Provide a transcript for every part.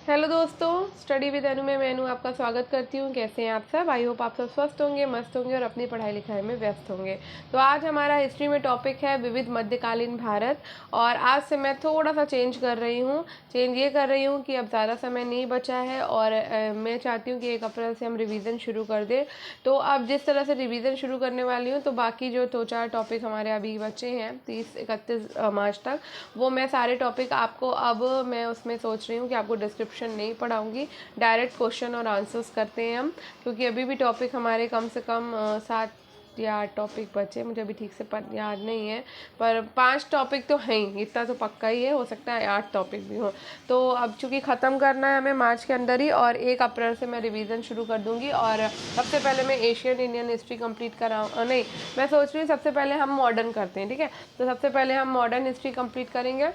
Hello दोस्तों, study with अनु में मैं अनु आपका स्वागत करती हूँ। कैसे हैं आप सब? आई होप आप सब स्वस्थ होंगे, मस्त होंगे और अपनी पढ़ाई लिखाई में व्यस्त होंगे। तो आज हमारा हिस्ट्री में टॉपिक है विविध मध्यकालीन भारत। और आज से मैं थोड़ा सा चेंज कर रही हूँ। चेंज ये कर रही हूँ कि अब ज़्यादा समय नहीं बचा है और मैं चाहती हूँ कि 1 अप्रैल से हम रिविज़न शुरू कर दें। तो अब जिस तरह से रिविज़न शुरू करने वाली हूँ, तो बाकी जो 2-4 टॉपिक हमारे अभी बचे हैं 30-31 मार्च तक, वो मैं सारे टॉपिक आपको अब मैं उसमें सोच रही हूँ कि आपको डिस्क्रिप्शन नहीं पढ़ाऊंगी, डायरेक्ट क्वेश्चन और आंसर्स करते हैं हम। क्योंकि अभी भी टॉपिक हमारे कम से कम 7 या 8 टॉपिक बचे, मुझे अभी ठीक से याद नहीं है, पर 5 टॉपिक तो हैं ही, इतना तो पक्का ही है, हो सकता है 8 टॉपिक भी हो। तो अब चूँकि ख़त्म करना है हमें मार्च के अंदर ही, और 1 अप्रैल से मैं रिवीजन शुरू कर दूंगी। और सबसे पहले मैं एशियन इंडियन हिस्ट्री कंप्लीट कराऊँ, नहीं, मैं सोच रही हूँ सबसे पहले हम मॉडर्न करते हैं, ठीक है। तो सबसे पहले हम मॉडर्न हिस्ट्री कंप्लीट करेंगे,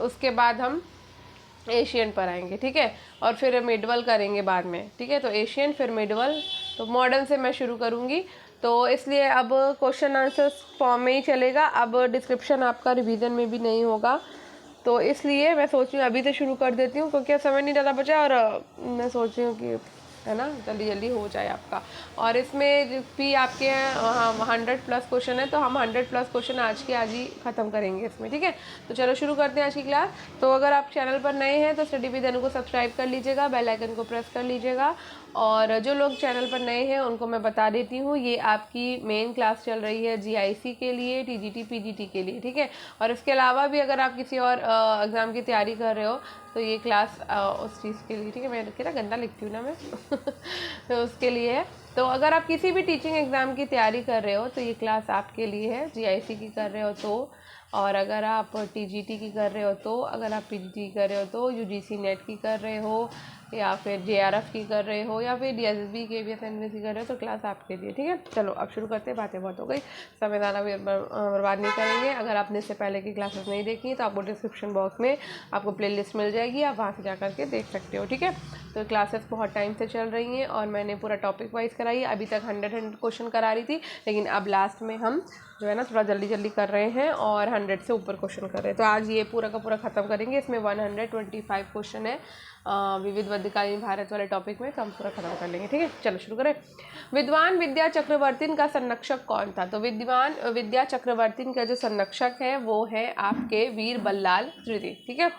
उसके बाद हम एशियन पर आएंगे, ठीक है, और फिर मिडवल करेंगे बाद में, ठीक है। तो एशियन फिर मिडवल, तो मॉडर्न से मैं शुरू करूँगी। तो इसलिए अब क्वेश्चन आंसर्स फॉर्म में ही चलेगा, अब डिस्क्रिप्शन आपका रिवीजन में भी नहीं होगा। तो इसलिए मैं सोच रही हूँ अभी से शुरू कर देती हूँ, क्योंकि समय नहीं ज़्यादा बचा और मैं सोच रही हूँ कि है ना, जल्दी जल्दी हो जाए आपका। और इसमें भी आपके 100+ क्वेश्चन है, तो हम 100+ क्वेश्चन आज के आज ही ख़त्म करेंगे इसमें, ठीक है। तो चलो शुरू करते हैं आज की क्लास। तो अगर आप चैनल पर नए हैं तो स्टडी विद अनु को सब्सक्राइब कर लीजिएगा, बेल आइकन को प्रेस कर लीजिएगा। और जो लोग चैनल पर नए हैं उनको मैं बता देती हूँ, ये आपकी मेन क्लास चल रही है GIC के लिए, TGT PGT के लिए, ठीक है। और इसके अलावा भी अगर आप किसी और एग्ज़ाम की तैयारी कर रहे हो तो ये क्लास उस चीज़ के लिए, ठीक है। मैं कितना गंदा लिखती हूँ ना मैं तो उसके लिए है। तो अगर आप किसी भी टीचिंग एग्ज़ाम की तैयारी कर रहे हो तो ये क्लास आपके लिए है। GIC की कर रहे हो तो, और अगर आप TGT की कर रहे हो तो, अगर आप PGT की कर रहे हो तो, UGC नेट की कर रहे हो, या फिर JRF की कर रहे हो, या फिर DSSB KVS NVS की कर रहे हो, तो क्लास आपके लिए, ठीक है। चलो अब शुरू करते हैं, बातें बहुत हो गई, समय ज़्यादा बर्बाद नहीं करेंगे। अगर आपने इससे पहले की क्लासेस नहीं देखी तो आपको डिस्क्रिप्शन बॉक्स में आपको प्लेलिस्ट मिल जाएगी, आप वहाँ से जा करके देख सकते हो, ठीक है। तो क्लासेस बहुत टाइम से चल रही हैं और मैंने पूरा टॉपिक वाइज कराई है। अभी तक 100 क्वेश्चन करा रही थी, लेकिन अब लास्ट में हम जो है ना थोड़ा जल्दी जल्दी कर रहे हैं और 100 से ऊपर क्वेश्चन कर रहे हैं। तो आज ये पूरा का पूरा ख़त्म करेंगे। इसमें 125 क्वेश्चन है, विविध मध्यकालीन भारत वाले टॉपिक में, तो हम पूरा खत्म कर लेंगे, ठीक है। चलो शुरू करें। विद्वान विद्या चक्रवर्तीन का संरक्षक कौन था? तो विद्वान विद्या चक्रवर्तीन का जो संरक्षक है वो है आपके वीर बल्लाल तृतीय, ठीक है।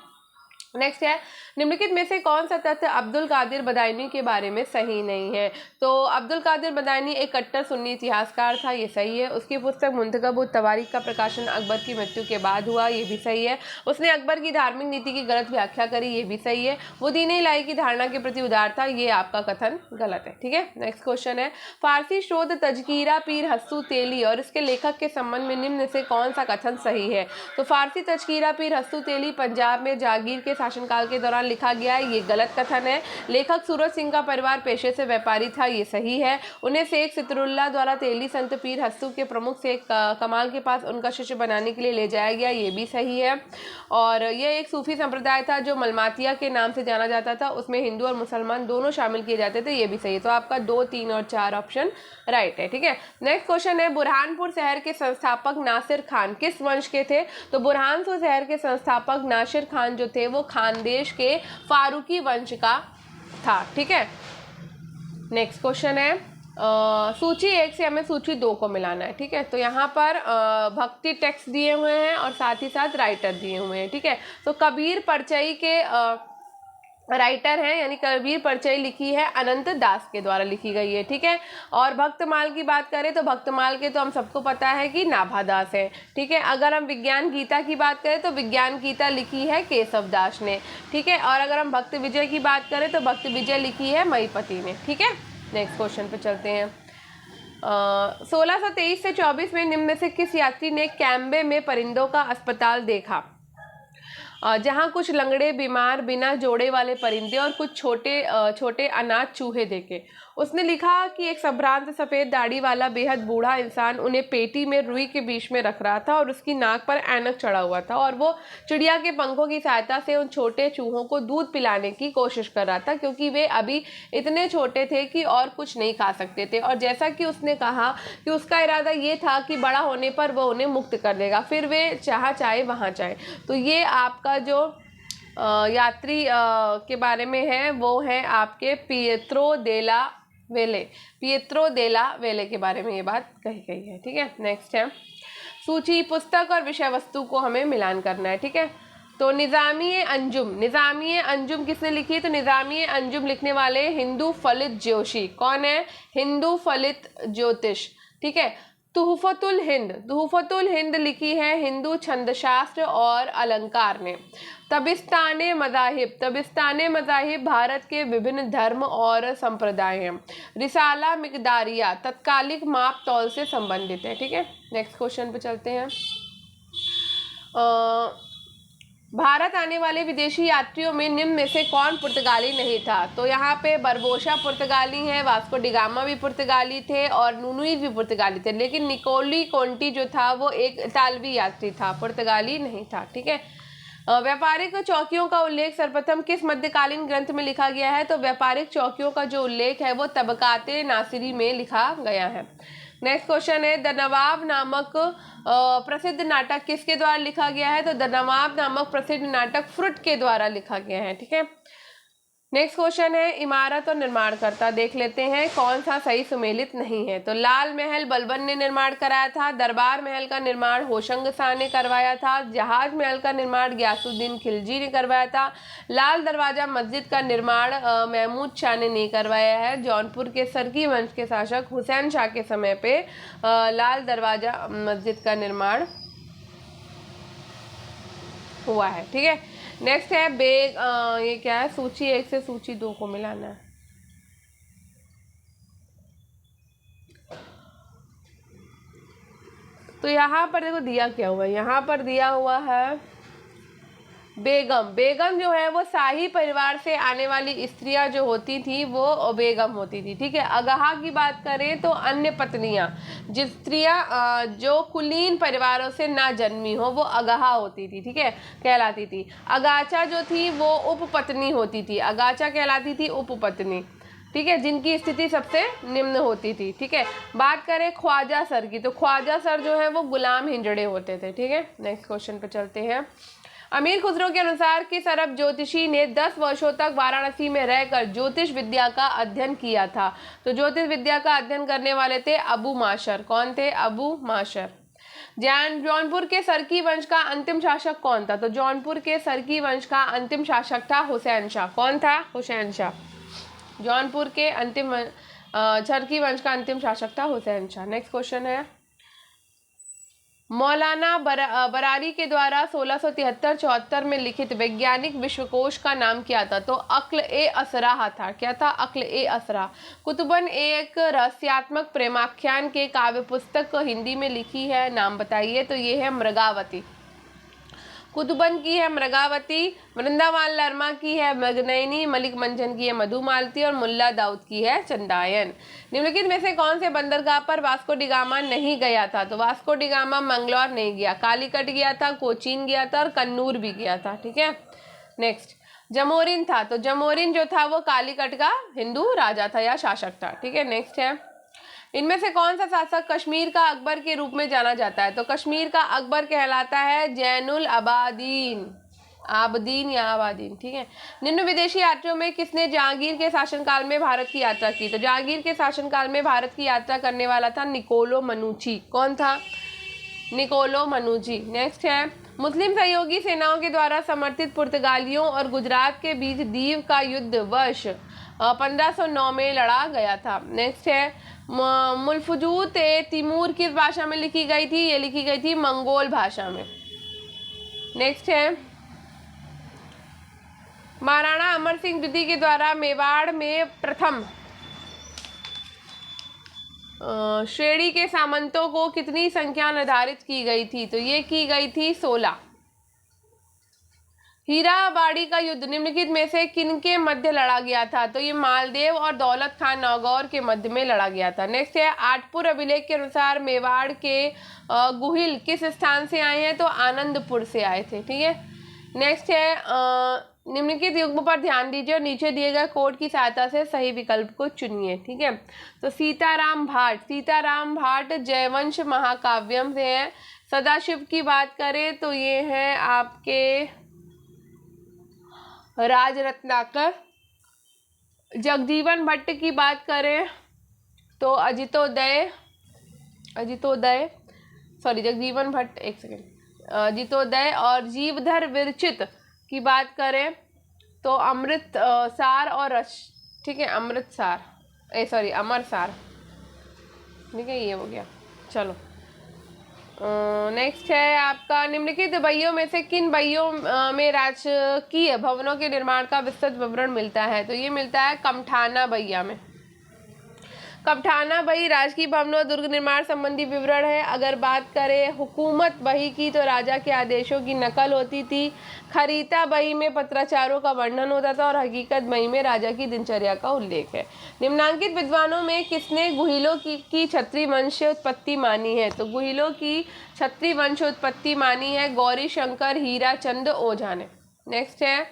नेक्स्ट है, निम्नलिखित में से कौन सा तथ्य अब्दुल कादिर बदायूनी के बारे में सही नहीं है? तो अब्दुल कादिर बदायूनी एक कट्टर सुन्नी इतिहासकार था, ये सही है। उसकी पुस्तक मुंतखब तवारीख का प्रकाशन अकबर की मृत्यु के बाद हुआ, ये भी सही है। उसने अकबर की धार्मिक नीति की गलत व्याख्या करी, ये भी सही है। वो दीन इलाही की धारणा के प्रति उदार था, ये आपका कथन गलत है, ठीक है। नेक्स्ट क्वेश्चन है, फारसी शोध तजकीरा पीर हस्सू तेली और इसके लेखक के संबंध में निम्न से कौन सा कथन सही है? तो फारसी तजकीरा पीर हस्सू तेली पंजाब में जागीर के शासनकाल के दौरान लिखा गया है, ये गलत कथन है। लेखक सूरज सिंह का परिवार पेशे से व्यापारी था, ये सही है। उन्हें शेख सितरुल्लाह द्वारा तेली संत पीर हस्सू के प्रमुख शेख कमाल के पास उनका शिष्य बनाने के लिए ले जाया गया, ये भी सही है। और यह एक सूफी संप्रदाय था जो मलमातिया के नाम से जाना जाता था, उसमें हिंदू और मुसलमान दोनों शामिल किए जाते थे, ये भी सही है। तो आपका 2, 3 और 4 ऑप्शन राइट है, ठीक है। नेक्स्ट क्वेश्चन है, बुरहानपुर शहर के संस्थापक नासिर खान किस वंश के थे? तो बुरहानपुर शहर के संस्थापक नासिर खान जो थे वो खानदेश के फारूकी वंश का था, ठीक है। नेक्स्ट क्वेश्चन है, सूची 1 से हमें सूची 2 को मिलाना है, ठीक है। तो यहाँ पर भक्ति टेक्स्ट दिए हुए हैं और साथ ही साथ राइटर दिए हुए हैं, ठीक है। तो कबीर परचई के राइटर हैं, यानी कबीर परचई लिखी है अनंत दास के द्वारा लिखी गई है, ठीक है। और भक्तमाल की बात करें तो भक्तमाल के तो हम सबको पता है कि नाभा दास है, ठीक है। अगर हम विज्ञान गीता की बात करें तो विज्ञान गीता लिखी है केशव दास ने, ठीक है। और अगर हम भक्त विजय की बात करें तो भक्त विजय लिखी है महीपति ने, ठीक है। नेक्स्ट क्वेश्चन पे चलते हैं। 1623 से 24 में निम्न में से किस यात्री ने कैम्बे में परिंदों का अस्पताल देखा? जहाँ कुछ लंगड़े बीमार बिना जोड़े वाले परिंदे और कुछ छोटे छोटे अनाथ चूहे देखे। उसने लिखा कि एक संभ्रांत सफ़ेद दाढ़ी वाला बेहद बूढ़ा इंसान उन्हें पेटी में रुई के बीच में रख रहा था और उसकी नाक पर ऐनक चढ़ा हुआ था और वो चिड़िया के पंखों की सहायता से उन छोटे चूहों को दूध पिलाने की कोशिश कर रहा था, क्योंकि वे अभी इतने छोटे थे कि और कुछ नहीं खा सकते थे। और जैसा कि उसने कहा कि उसका इरादा ये था कि बड़ा होने पर वो उन्हें मुक्त कर देगा, फिर वे जहाँ चाहे वहाँ जाए। तो ये आपका जो यात्री के बारे में है, वो है आपके पिएत्रो देला वेले। पिएत्रो देला वेले के बारे में ये बात कही गई है। ठीक है, नेक्स्ट है सूची, पुस्तक और विषय वस्तु को हमें मिलान करना है। ठीक है, तो निज़ामी अंजुम, निज़ामी अंजुम किसने लिखी? तो निज़ामी अंजुम लिखने वाले हिंदू फलित जोशी। कौन है? हिंदू फलित ज्योतिष। ठीक है, तुहफतुल हिंद, तुहफतुल हिंद लिखी है हिंदू छंदशास्त्र और अलंकार ने। तबिस्ताने मज़ाहिब, तबिस्ताने मज़ाहिब भारत के विभिन्न धर्म और संप्रदाय हैं। रिसाला मिकदारिया तत्कालिक माप तौल से संबंधित है। ठीक है, नेक्स्ट क्वेश्चन पे चलते हैं। भारत आने वाले विदेशी यात्रियों में निम्न में से कौन पुर्तगाली नहीं था? तो यहाँ पे बरबोशा पुर्तगाली हैं, वास्को डिगामा भी पुर्तगाली थे और नुनुई भी पुर्तगाली थे, लेकिन निकोली कोंटी जो था वो एक इतालवी यात्री था, पुर्तगाली नहीं था। ठीक है, व्यापारिक चौकियों का उल्लेख सर्वप्रथम किस मध्यकालीन ग्रंथ में लिखा गया है? तो व्यापारिक चौकियों का जो उल्लेख है वो तबकाते नासिरी में लिखा गया है। नेक्स्ट क्वेश्चन है द नवाब नामक प्रसिद्ध नाटक किसके द्वारा लिखा गया है? तो द नवाब नामक प्रसिद्ध नाटक फ्रुट के द्वारा लिखा गया है। ठीक है, नेक्स्ट क्वेश्चन है इमारत और निर्माणकर्ता, देख लेते हैं कौन सा सही सुमेलित नहीं है। तो लाल महल बलबन ने निर्माण कराया था, दरबार महल का निर्माण होशंग शाह ने करवाया था, जहाज महल का निर्माण गयासुद्दीन खिलजी ने करवाया था, लाल दरवाजा मस्जिद का निर्माण महमूद शाह ने नहीं करवाया है। जौनपुर के सरकी वंश के शासक हुसैन शाह के समय पे लाल दरवाजा मस्जिद का निर्माण हुआ है। ठीक है, नेक्स्ट है ये क्या है? सूची 1 से सूची 2 को मिलाना है। तो यहाँ पर देखो दिया क्या हुआ है, यहाँ पर दिया हुआ है बेगम। बेगम जो है वो शाही परिवार से आने वाली स्त्रियां जो होती थी वो बेगम होती थी। ठीक है, अगहा की बात करें तो अन्य पत्नियां, जिस स्त्रियां जो कुलीन परिवारों से ना जन्मी हो वो अगहा होती थी। ठीक है, कहलाती थी। अगाचा जो थी वो उपपत्नी होती थी, अगाचा कहलाती थी उपपत्नी। ठीक है, जिनकी स्थिति सबसे निम्न होती थी। ठीक है, बात करें ख्वाजा सर की, तो ख्वाजा सर जो है वो गुलाम हिंजड़े होते थे। ठीक है, नेक्स्ट क्वेश्चन पे चलते हैं। अमीर खुसरो के अनुसार किस अरब ज्योतिषी ने 10 वर्षों तक वाराणसी में रहकर ज्योतिष विद्या का अध्ययन किया था? तो ज्योतिष विद्या का अध्ययन करने वाले थे अबू माशर। कौन थे? अबू माशर। जौनपुर के सरकी वंश का अंतिम शासक कौन था? तो जौनपुर के सरकी वंश का अंतिम शासक था हुसैन शाह। कौन था? हुसैन शाह। जौनपुर के सरकी वंश का अंतिम शासक था हुसैन शाह। नेक्स्ट क्वेश्चन है मौलाना बरारी के द्वारा 1673-74 में लिखित वैज्ञानिक विश्वकोश का नाम क्या था? तो अक्ल-ए-असराह था। क्या था? अक्ल-ए-असराह। कुतुबन एक रहस्यात्मक प्रेमाख्यान के काव्य पुस्तक हिंदी में लिखी है, नाम बताइए। तो ये है मृगावती। कुतुबन की है मृगावती, वृंदावन लर्मा की है मृगनयनी, मलिक मंजन की है मधुमालती और मुल्ला दाऊद की है चंदायन। निम्नलिखित में से कौन से बंदरगाह पर वास्को डिगामा नहीं गया था? तो वास्को डिगामा मंगलौर नहीं गया, कालीकट गया था, कोचीन गया था और कन्नूर भी गया था। ठीक है, नेक्स्ट जमोरिन था। तो जमोरिन जो था वो कालीकट का हिंदू राजा था या शासक था। ठीक है, नेक्स्ट है इनमें से कौन सा शासक कश्मीर का अकबर के रूप में जाना जाता है? तो कश्मीर का अकबर कहलाता है जैनुल आबादीन, आबदीन या आबादीन। ठीक है, निम्न विदेशी यात्रियों में किसने जहांगीर के शासनकाल में भारत की यात्रा की? तो जहांगीर के शासनकाल में भारत की यात्रा करने वाला था निकोलो मनुची। कौन था? निकोलो मनुची। नेक्स्ट है मुस्लिम सहयोगी सेनाओं के द्वारा समर्थित पुर्तगालियों और गुजरात के बीच दीव का युद्ध वर्ष 1509 में लड़ा गया था। नेक्स्ट है मुल्फजूत ए तिमूर किस भाषा में लिखी गई थी? ये लिखी गई थी मंगोल भाषा में। नेक्स्ट है महाराणा अमर सिंह द्वितीय के द्वारा मेवाड़ में प्रथम श्रेणी के सामंतों को कितनी संख्या निर्धारित की गई थी? तो ये की गई थी 16। हीराबाड़ी का युद्ध निम्नलिखित में से किनके मध्य लड़ा गया था? तो ये मालदेव और दौलत खान नागौर के मध्य में लड़ा गया था। नेक्स्ट है आठपुर अभिलेख के अनुसार मेवाड़ के गुहिल किस स्थान से आए हैं? तो आनंदपुर से आए थे। ठीक है, नेक्स्ट है निम्नलिखित युग्म पर ध्यान दीजिए और नीचे दिए गए कोड की सहायता से सही विकल्प को चुनिए। ठीक है, तो सीताराम भाट, सीताराम भाट जयवंश महाकाव्यम से है। सदाशिव की बात करें तो ये है आपके राज रत्नाकर। जगजीवन भट्ट की बात करें तो अजितोदय जगजीवन भट्ट, एक सेकेंड, अजितोदय। और जीवधर विरचित की बात करें तो अमृत सार और ठीक है, अमृतसार, अमरसार, ठीक है, ये हो गया। चलो नेक्स्ट है आपका, निम्नलिखित बहियों में से किन बहियों में राजकीय भवनों के निर्माण का विस्तृत विवरण मिलता है? तो ये मिलता है कमठाना बहिया में। कमठाना बही राजकीय भवनों और दुर्ग निर्माण संबंधी विवरण है। अगर बात करें हुकूमत बही की तो राजा के आदेशों की नकल होती थी। खरीता बही में पत्राचारों का वर्णन होता था और हकीकत बही में राजा की दिनचर्या का उल्लेख है। निम्नांकित विद्वानों में किसने गुहिलों की क्षत्रिय वंश उत्पत्ति मानी है? तो गुहिलों की क्षत्रिय वंश उत्पत्ति मानी है गौरी शंकर हीराचंद ओझा ने। नेक्स्ट है,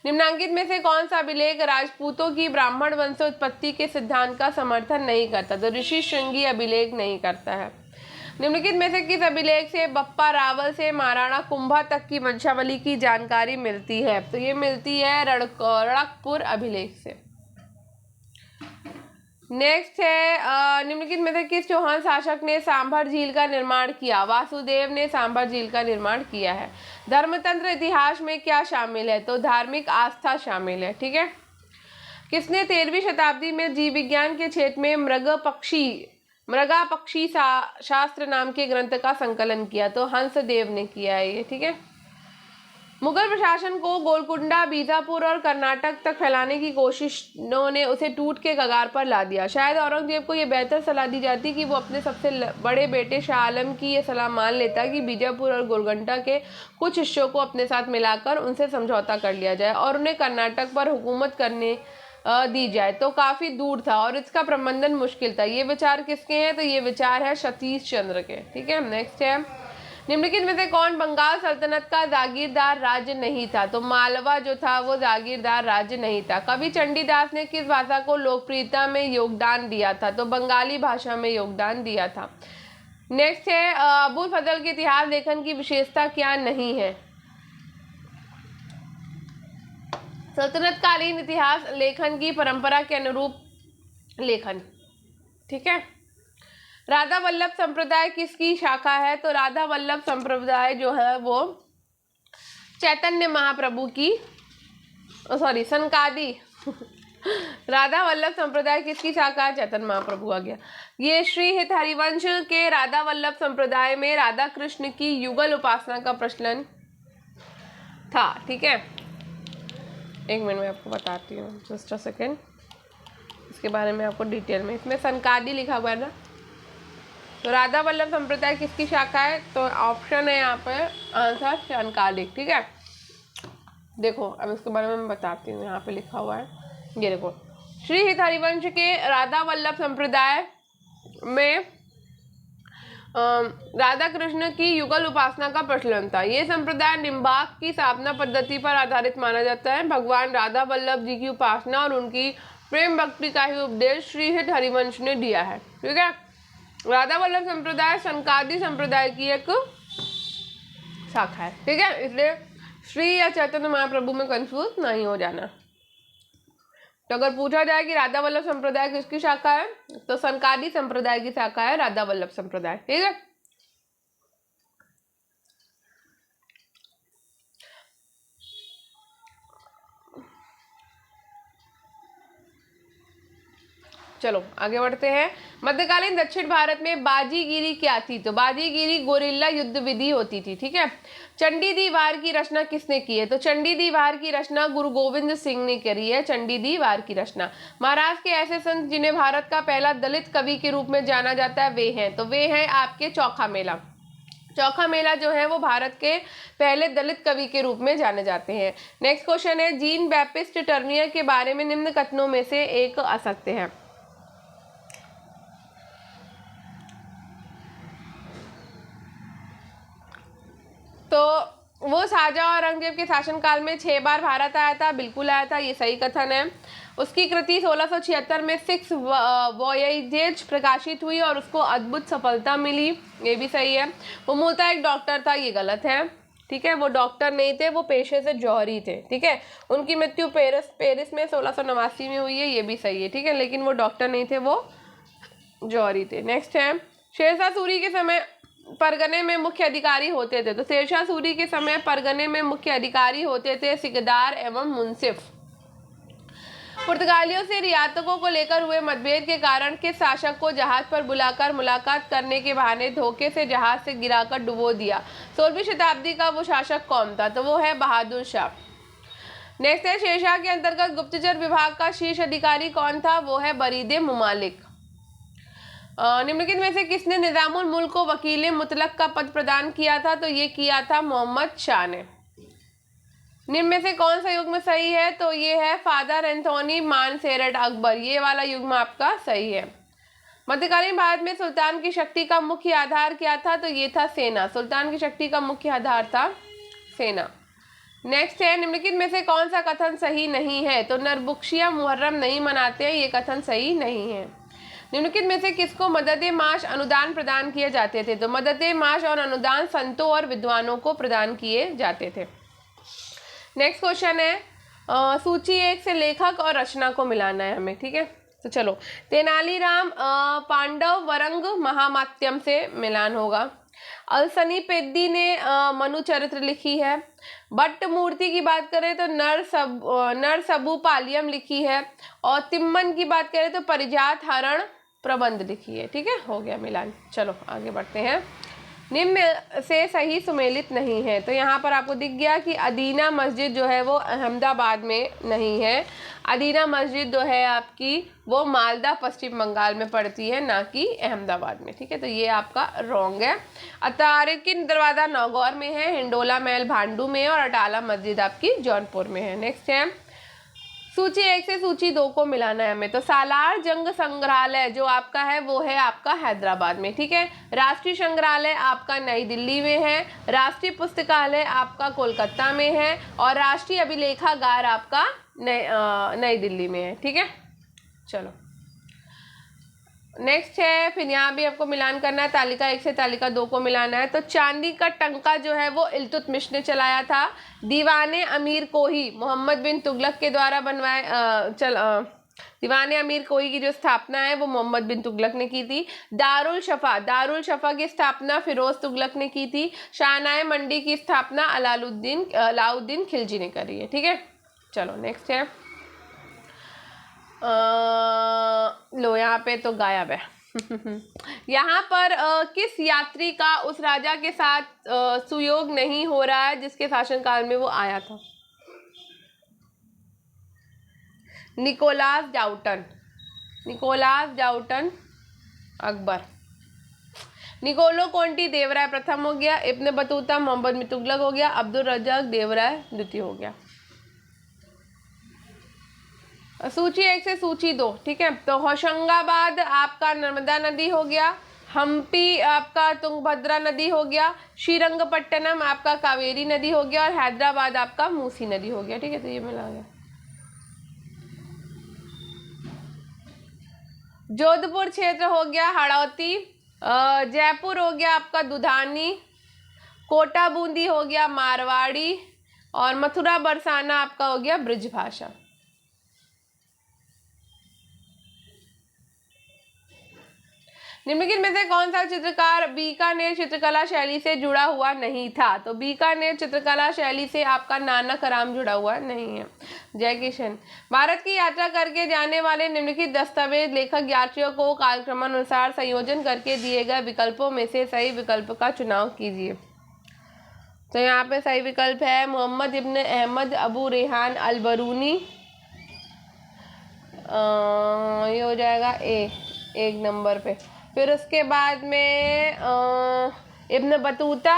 निम्नांकित में से कौन सा अभिलेख राजपूतों की ब्राह्मण वंशोत्पत्ति के सिद्धांत का समर्थन नहीं करता? तो ऋषि श्रृंगी अभिलेख नहीं करता है। निम्नलिखित में से किस अभिलेख से बप्पा रावल से महाराणा कुंभा तक की वंशावली की जानकारी मिलती है? तो ये मिलती है रणकपुर अभिलेख से। नेक्स्ट है, निम्नलिखित में से किस चौहान शासक ने सांभर झील का निर्माण किया? वासुदेव ने सांभर झील का निर्माण किया है। धर्मतंत्र इतिहास में क्या शामिल है? तो धार्मिक आस्था शामिल है। ठीक है, किसने 13वीं शताब्दी में जीव विज्ञान के क्षेत्र में मृगा पक्षी शास्त्र नाम के ग्रंथ का संकलन किया? तो हंसदेव ने किया है ये। ठीक है, मुगल प्रशासन को गोलकुंडा, बीजापुर और कर्नाटक तक फैलाने की कोशिशों ने उसे टूट के कगार पर ला दिया। शायद औरंगजेब को यह बेहतर सलाह दी जाती कि वो अपने सबसे बड़े बेटे शाह आलम की ये सलाह मान लेता कि बीजापुर और गोलकुंडा के कुछ हिस्सों को अपने साथ मिलाकर उनसे समझौता कर लिया जाए और उन्हें कर्नाटक पर हुकूमत करने दी जाए। तो काफ़ी दूर था और इसका प्रबंधन मुश्किल था। ये विचार किसके हैं? तो ये विचार है सतीश चंद्र के। ठीक है, नेक्स्ट है, निम्नलिखित में से कौन बंगाल सल्तनत का जागीरदार राज्य नहीं था? तो मालवा जो था वो जागीरदार राज्य नहीं था। कवि चंडीदास ने किस भाषा को लोकप्रियता में योगदान दिया था? तो बंगाली भाषा में योगदान दिया था। नेक्स्ट है, अबुल फजल के इतिहास लेखन की विशेषता क्या नहीं है? सल्तनत कालीन इतिहास लेखन की परंपरा के अनुरूप लेखन। ठीक है, राधा वल्लभ संप्रदाय किसकी शाखा है? तो राधा वल्लभ संप्रदाय जो है वो चैतन्य महाप्रभु की, सनकादि राधा वल्लभ संप्रदाय किसकी शाखा है? चैतन्य महाप्रभु आ गया। ये श्री हित हरिवंश के राधा वल्लभ संप्रदाय में राधा कृष्ण की युगल उपासना का प्रचलन था। ठीक है, एक मिनट में आपको बताती हूँ, जस्ट अ सेकेंड, इसके बारे में आपको डिटेल में, इसमें सनकादि लिखा हुआ है ना। तो राधा वल्लभ संप्रदाय किसकी शाखा है? तो ऑप्शन है यहाँ पे आंसर सनकादिक। ठीक है, देखो अब इसके बारे में मैं बताती हूँ, यहाँ पे लिखा हुआ है, ये देखो, श्री हित हरिवंश के राधा वल्लभ संप्रदाय में राधा कृष्ण की युगल उपासना का प्रचलन था। ये संप्रदाय निम्बाक की साधना पद्धति पर आधारित माना जाता है। भगवान राधा वल्लभ जी की उपासना और उनकी प्रेम भक्ति का ही उपदेश श्री हित हरिवंश ने दिया है। ठीक है, राधा वल्लभ संप्रदाय सनकादि संप्रदाय की एक शाखा है। ठीक है, इसलिए श्री या चैतन्य महाप्रभु में कंफ्यूज नहीं हो जाना। तो अगर पूछा जाए कि राधा वल्लभ संप्रदाय किसकी शाखा है, तो सनकादि संप्रदाय की शाखा है राधा वल्लभ संप्रदाय। ठीक है, चलो आगे बढ़ते हैं। मध्यकालीन दक्षिण भारत में बाजीगिरी क्या थी? तो बाजीगिरी गोरिल्ला युद्ध विधि होती थी। ठीक है, चंडी दी वार की रचना किसने की है? तो चंडी दी वार की रचना गुरु गोविंद सिंह ने करी है। चंडी दी वार की रचना। महाराष्ट्र के ऐसे संत जिन्हें भारत का पहला दलित कवि के रूप में जाना जाता है वे हैं, तो वे हैं आपके चौखा मेला। चौखा मेला जो है वो भारत के पहले दलित कवि के रूप में जाने जाते हैं। नेक्स्ट क्वेश्चन है, जीन बैप्टिस्ट टर्नियर के बारे में निम्न कथनों में से एक असत्य है। तो वो शाहजहां और औरंगजेब के शासनकाल में 6 बार भारत आया था। बिल्कुल आया था, ये सही कथन है। उसकी कृति 1676 में 6 वॉयजेज प्रकाशित हुई और उसको अद्भुत सफलता मिली, ये भी सही है। वो मूलतः एक डॉक्टर था, ये गलत है। ठीक है, वो डॉक्टर नहीं थे, वो पेशे से जौहरी थे, ठीक है। उनकी मृत्यु पेरिस में 1689 में हुई है, ये भी सही है, ठीक है, लेकिन वो डॉक्टर नहीं थे, वो जौहरी थे। नेक्स्ट है, शेरशाह सूरी के समय परगने में मुख्य अधिकारी होते थे। तो शेरशाह सूरी के समय परगने में मुख्य अधिकारी होते थे सिकदार एवं मुंसिफ। पुर्तगालियों से रियासतों को लेकर हुए मतभेद के कारण किस शासक को जहाज पर बुलाकर मुलाकात करने के बहाने धोखे से जहाज से गिराकर डुबो दिया? 16वीं शताब्दी का वो शासक कौन था? तो वो है बहादुर शाह। नेक्स्ट है, शेरशाह के अंतर्गत गुप्तचर विभाग का शीर्ष अधिकारी कौन था? वो है बरीद मुमालिक। निम्नलिखित में से किसने निजामुल मुल्क को वकील मुतलक का पद प्रदान किया था? तो ये किया था मोहम्मद शाह ने। निम्न में से कौन सा युग्म सही है? तो ये है फादर एंथोनी मानसेरट अकबर, ये वाला युग्म आपका सही है। मध्यकालीन भारत में सुल्तान की शक्ति का मुख्य आधार क्या था? तो ये था सेना। सुल्तान की शक्ति का मुख्य आधार था सेना। नेक्स्ट है, निम्नलिखित में से कौन सा कथन सही नहीं है? तो नरबुक्शिया मुहर्रम नहीं मनाते हैं, ये कथन सही नहीं है। निम्नलिखित में से किसको मदद माश अनुदान प्रदान किए जाते थे? तो मदद माश और अनुदान संतों और विद्वानों को प्रदान किए जाते थे। नेक्स्ट क्वेश्चन है, सूची 1 से लेखक और रचना को मिलाना है हमें, ठीक है। तो चलो, तेनालीराम पांडव वरंग महामात्यम से मिलान होगा। अलसनी पेद्दी ने मनु चरित्र लिखी है। भट्ट मूर्ति की बात करें तो नरसबू पालियम लिखी है। और तिम्मन की बात करें तो परिजात हरण प्रबंध लिखी है, ठीक है, हो गया मिलान। चलो आगे बढ़ते हैं। निम्न से सही सुमेलित नहीं है। तो यहाँ पर आपको दिख गया कि अदीना मस्जिद जो है वो अहमदाबाद में नहीं है। अदीना मस्जिद जो है आपकी वो मालदा पश्चिम बंगाल में पड़ती है, ना कि अहमदाबाद में, ठीक है। तो ये आपका रॉन्ग है। अतारिकिन दरवाज़ा नौगौर में है, हिंडोला महल भांडू में है और अटाला मस्जिद आपकी जौनपुर में है। नेक्स्ट है, सूची 1 से सूची 2 को मिलाना है हमें। तो सालार जंग संग्रहालय जो आपका है वो है आपका हैदराबाद में, ठीक है। राष्ट्रीय संग्रहालय आपका नई दिल्ली में है। राष्ट्रीय पुस्तकालय आपका कोलकाता में है और राष्ट्रीय अभिलेखागार आपका नई दिल्ली में है, ठीक है। चलो नेक्स्ट है, फिर यहाँ भी आपको मिलान करना है। तालिका 1 से तालिका 2 को मिलाना है। तो चांदी का टंका जो है वो इल्तुतमिश ने चलाया था। दीवाने अमीर कोही मोहम्मद बिन तुगलक के द्वारा दीवाने अमीर कोही की जो स्थापना है वो मोहम्मद बिन तुगलक ने की थी। दारुल शफा की स्थापना फिरोज तुगलक ने की थी। शाहनाए मंडी की स्थापना अलाउद्दीन खिलजी ने करी है, ठीक है। चलो नेक्स्ट है, लो यहाँ पे तो गायब है यहाँ पर किस यात्री का उस राजा के साथ सुयोग नहीं हो रहा है जिसके शासनकाल में वो आया था? Nicholas Downton Akbar. Niccolo Conti Devaraya प्रथम हो गया। इब्न बतूता मोहम्मद बिन तुगलक हो गया। अब्दुल रज्जाक देवराय द्वितीय हो गया। सूची 1 से सूची 2, ठीक है। तो होशंगाबाद आपका नर्मदा नदी हो गया। हम्पी आपका तुंगभद्रा नदी हो गया। श्रीरंगपट्टनम आपका कावेरी नदी हो गया और हैदराबाद आपका मूसी नदी हो गया, ठीक है। तो ये मिला गया। जोधपुर क्षेत्र हो गया हड़ौती। जयपुर हो गया आपका दुधानी। कोटा बूंदी हो गया मारवाड़ी और मथुरा बरसाना आपका हो गया ब्रिजभाषा। निम्नलिखित में से कौन सा चित्रकार बीकानेर चित्रकला शैली से जुड़ा हुआ नहीं था? तो बीकानेर चित्रकला शैली से आपका नानक राम जुड़ा हुआ नहीं है। जय किशन। भारत की यात्रा करके जाने वाले निम्नलिखित दस्तावेज लेखक यात्रियों को कालक्रमानुसार संयोजन करके दिए गए विकल्पों में से सही विकल्प का चुनाव कीजिए। तो यहाँ पे सही विकल्प है मोहम्मद इब्न अहमद अबू रेहान अल बरूनी। ये हो जाएगा एक नंबर पे। फिर उसके बाद में इब्न बतूता,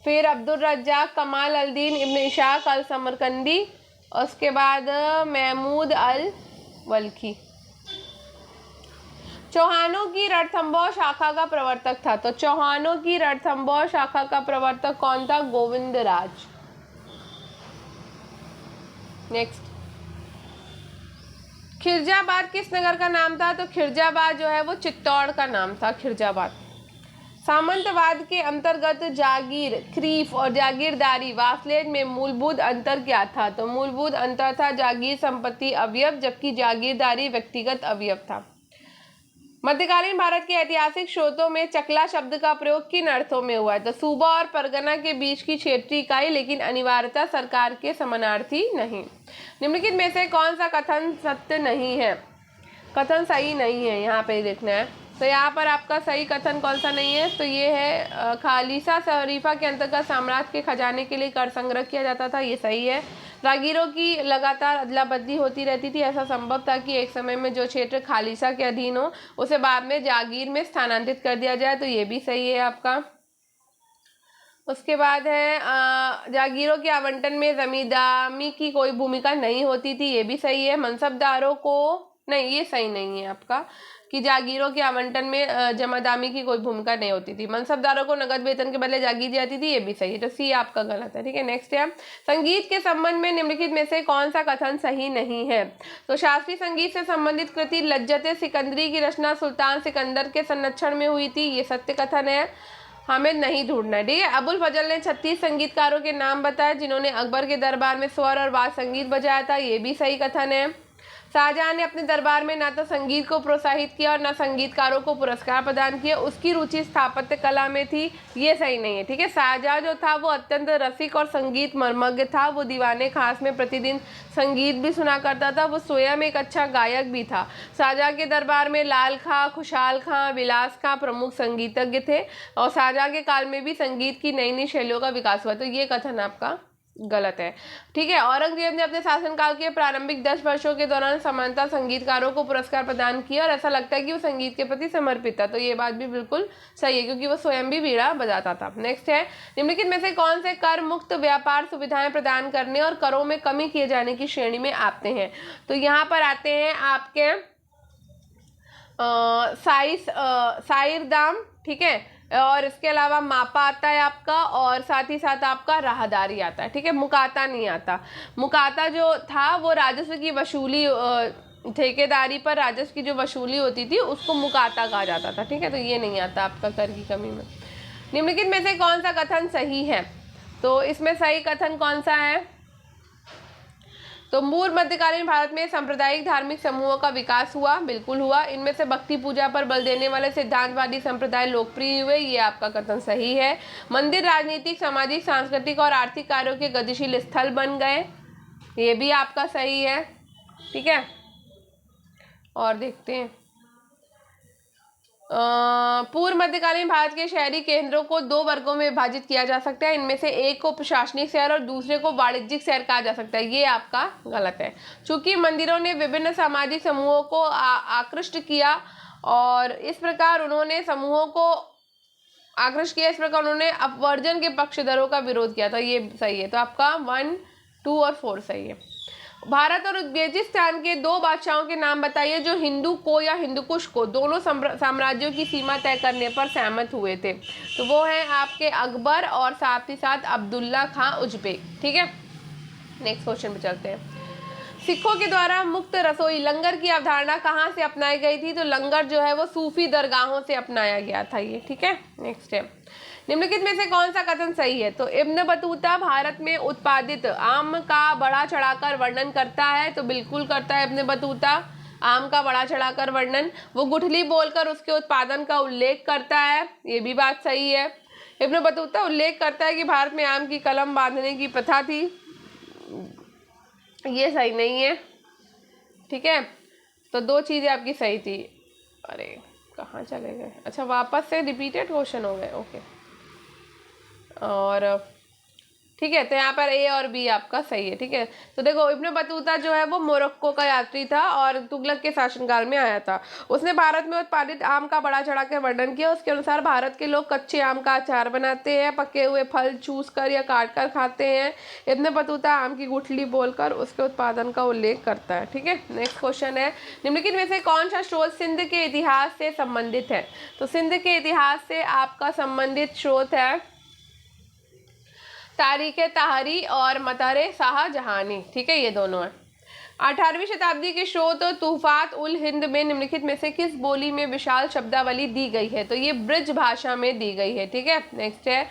फिर अब्दुल रज्जाक कमाल अल-दीन इब्न इशाक अल समरकंदी, उसके बाद महमूद अल वल्की। चौहानों की रणथंभौर शाखा का प्रवर्तक था। तो चौहानों की रणथंभौर शाखा का प्रवर्तक कौन था? गोविंद राज। नेक्स्ट, खिरजाबाद किस नगर का नाम था? तो खिरजाबाद जो है वो चित्तौड़ का नाम था, खिरजाबाद। सामंतवाद के अंतर्गत जागीर, खरीफ और जागीरदारी वासलेज में मूलभूत अंतर क्या था? तो मूलभूत अंतर था जागीर संपत्ति अवयव, जबकि जागीरदारी व्यक्तिगत अवयव था। मध्यकालीन भारत के ऐतिहासिक स्रोतों में चकला शब्द का प्रयोग किन अर्थों में हुआ है? तो सूबा और परगना के बीच की क्षेत्रीय इकाई, लेकिन अनिवार्यता सरकार के समानार्थी नहीं। निम्नलिखित में से कौन सा कथन सत्य नहीं है? कथन सही नहीं है, यहाँ पे देखना है। तो यहाँ पर आपका सही कथन कौन सा नहीं है? तो ये है खालिसा शरीफा के अंतर्गत साम्राज्य के खजाने के लिए कर संग्रह किया जाता था, ये सही है। रागीरों की लगातार अदला बदली होती रहती थी, ऐसा संभव था कि एक समय में जो क्षेत्र खालिसा के अधीन हो उसे बाद में जागीर में स्थानांतरित कर दिया जाए, तो ये भी सही है आपका। उसके बाद है जागीरों के आवंटन में जमींदारी की कोई भूमिका नहीं होती थी, ये भी सही है। मनसबदारों को नहीं, ये सही नहीं है आपका कि जागीरों के आवंटन में जमादामी की कोई भूमिका नहीं होती थी। मनसबदारों को नगद वेतन के बदले जागीर दी जाती थी, ये भी सही है। तो सी आपका गलत है, ठीक है। नेक्स्ट है संगीत के संबंध में निम्नलिखित में से कौन सा कथन सही नहीं है? तो शास्त्रीय संगीत से संबंधित कृति लज्जते सिकंदरी की रचना सुल्तान सिकंदर के संरक्षण में हुई थी, ये सत्य कथन है, हमें नहीं ढूंढना है, ठीक है। अबुल फजल ने 36 संगीतकारों के नाम बताए जिन्होंने अकबर के दरबार में स्वर और वाद्य संगीत बजाया था, ये भी सही कथन है। शाहजहां ने अपने दरबार में ना तो संगीत को प्रोत्साहित किया और ना संगीतकारों को पुरस्कार प्रदान किया, उसकी रुचि स्थापत्य कला में थी, ये सही नहीं है, ठीक है। शाहजहां जो था वो अत्यंत रसिक और संगीत मर्मज्ञ था, वो दीवाने खास में प्रतिदिन संगीत भी सुना करता था, वो स्वयं एक अच्छा गायक भी था। शाहजहां के दरबार में लाल खां, खुशहाल खां, विलास खां प्रमुख संगीतज्ञ थे और शाहजहां के काल में भी संगीत की नई नई शैलियों का विकास हुआ, तो ये कथन आपका गलत है, ठीक है। औरंगजेब ने अपने शासनकाल के प्रारंभिक 10 वर्षों के दौरान समानता संगीतकारों को पुरस्कार प्रदान किया और ऐसा लगता है कि वो संगीत के प्रति समर्पित था, तो ये बात भी बिल्कुल सही है क्योंकि वो स्वयं भी वीणा बजाता था। नेक्स्ट है निम्नलिखित में से कौन से कर मुक्त व्यापार सुविधाएं प्रदान करने और करों में कमी किए जाने की श्रेणी में आते हैं? तो यहाँ पर आते हैं आपके साइर दाम, ठीक है, और इसके अलावा मापा आता है आपका और साथ ही साथ आपका राहदारी आता है, ठीक है। मुकाता नहीं आता। मुकाता जो था वो राजस्व की वसूली, ठेकेदारी पर राजस्व की जो वसूली होती थी उसको मुकाता कहा जाता था, ठीक है। तो ये नहीं आता आपका कर की कमी में। निम्नलिखित में से कौन सा कथन सही है? तो इसमें सही कथन कौन सा है? तो पूर्व मध्यकालीन भारत में सांप्रदायिक धार्मिक समूहों का विकास हुआ, बिल्कुल हुआ। इनमें से भक्ति पूजा पर बल देने वाले सिद्धांतवादी संप्रदाय लोकप्रिय हुए, ये आपका कथन सही है। मंदिर राजनीतिक, सामाजिक, सांस्कृतिक और आर्थिक कार्यों के गतिशील स्थल बन गए, ये भी आपका सही है, ठीक है। और देखते हैं पूर्व मध्यकालीन भारत के शहरी केंद्रों को 2 वर्गों में विभाजित किया जा सकता है, इनमें से एक को प्रशासनिक शहर और दूसरे को वाणिज्यिक शहर कहा जा सकता है, ये आपका गलत है। चूंकि मंदिरों ने विभिन्न सामाजिक समूहों को आकृष्ट किया और इस प्रकार उन्होंने समूहों को आकृष्ट किया, इस प्रकार उन्होंने अपवर्जन के पक्षधरों का विरोध किया था, ये सही है। तो आपका 1, 2 और 4 सही है। भारत और उज्बेकिस्तान के 2 बादशाहों के नाम बताइए जो हिंदू को या हिंदुकुश को दोनों साम्राज्यों की सीमा तय करने पर सहमत हुए थे। तो वो हैं आपके अकबर और साथ ही साथ अब्दुल्ला खां उज्बेक, ठीक है। नेक्स्ट क्वेश्चन पे चलते हैं। सिखों के द्वारा मुक्त रसोई लंगर की अवधारणा कहाँ से अपनाई गई थी? तो लंगर जो है वो सूफी दरगाहों से अपनाया गया था, ये, ठीक है। नेक्स्ट है निम्नलिखित में से कौन सा कथन सही है? तो इब्न बतूता भारत में उत्पादित आम का बढ़ा चढ़ाकर वर्णन करता है, तो बिल्कुल करता है इब्न बतूता आम का बढ़ा चढ़ाकर वर्णन। वो गुठली बोलकर उसके उत्पादन का उल्लेख करता है, ये भी बात सही है। इब्न बतूता उल्लेख करता है कि भारत में आम की कलम बांधने की प्रथा थी, ये सही नहीं है, ठीक है। तो 2 चीज़ें आपकी सही थी। अरे कहाँ चले गए? अच्छा वापस से रिपीटेड क्वेश्चन हो गए, ओके। और ठीक है, तो यहाँ पर ए और बी आपका सही है, ठीक है। तो देखो इब्न बतूता जो है वो मोरक्को का यात्री था और तुगलक के शासनकाल में आया था। उसने भारत में उत्पादित आम का बढ़ा चढ़ा कर वर्णन किया। उसके अनुसार भारत के लोग कच्चे आम का अचार बनाते हैं, पके हुए फल चूस कर या काट कर खाते हैं। इब्न बतूता आम की गुठली बोलकर उसके उत्पादन का उल्लेख करता है, ठीक है। नेक्स्ट क्वेश्चन है निम्नलिखित में से कौन सा स्रोत सिंध के इतिहास से संबंधित है? तो सिंध के इतिहास से आपका संबंधित स्रोत है तारीख ताहरी और मतारे शाहजहानी, ठीक है, ये दोनों है। 18वीं शताब्दी के स्रोत तूफात उल हिंद में निम्नलिखित में से किस बोली में विशाल शब्दावली दी गई है? तो ये ब्रिज भाषा में दी गई है। ठीक है, नेक्स्ट है,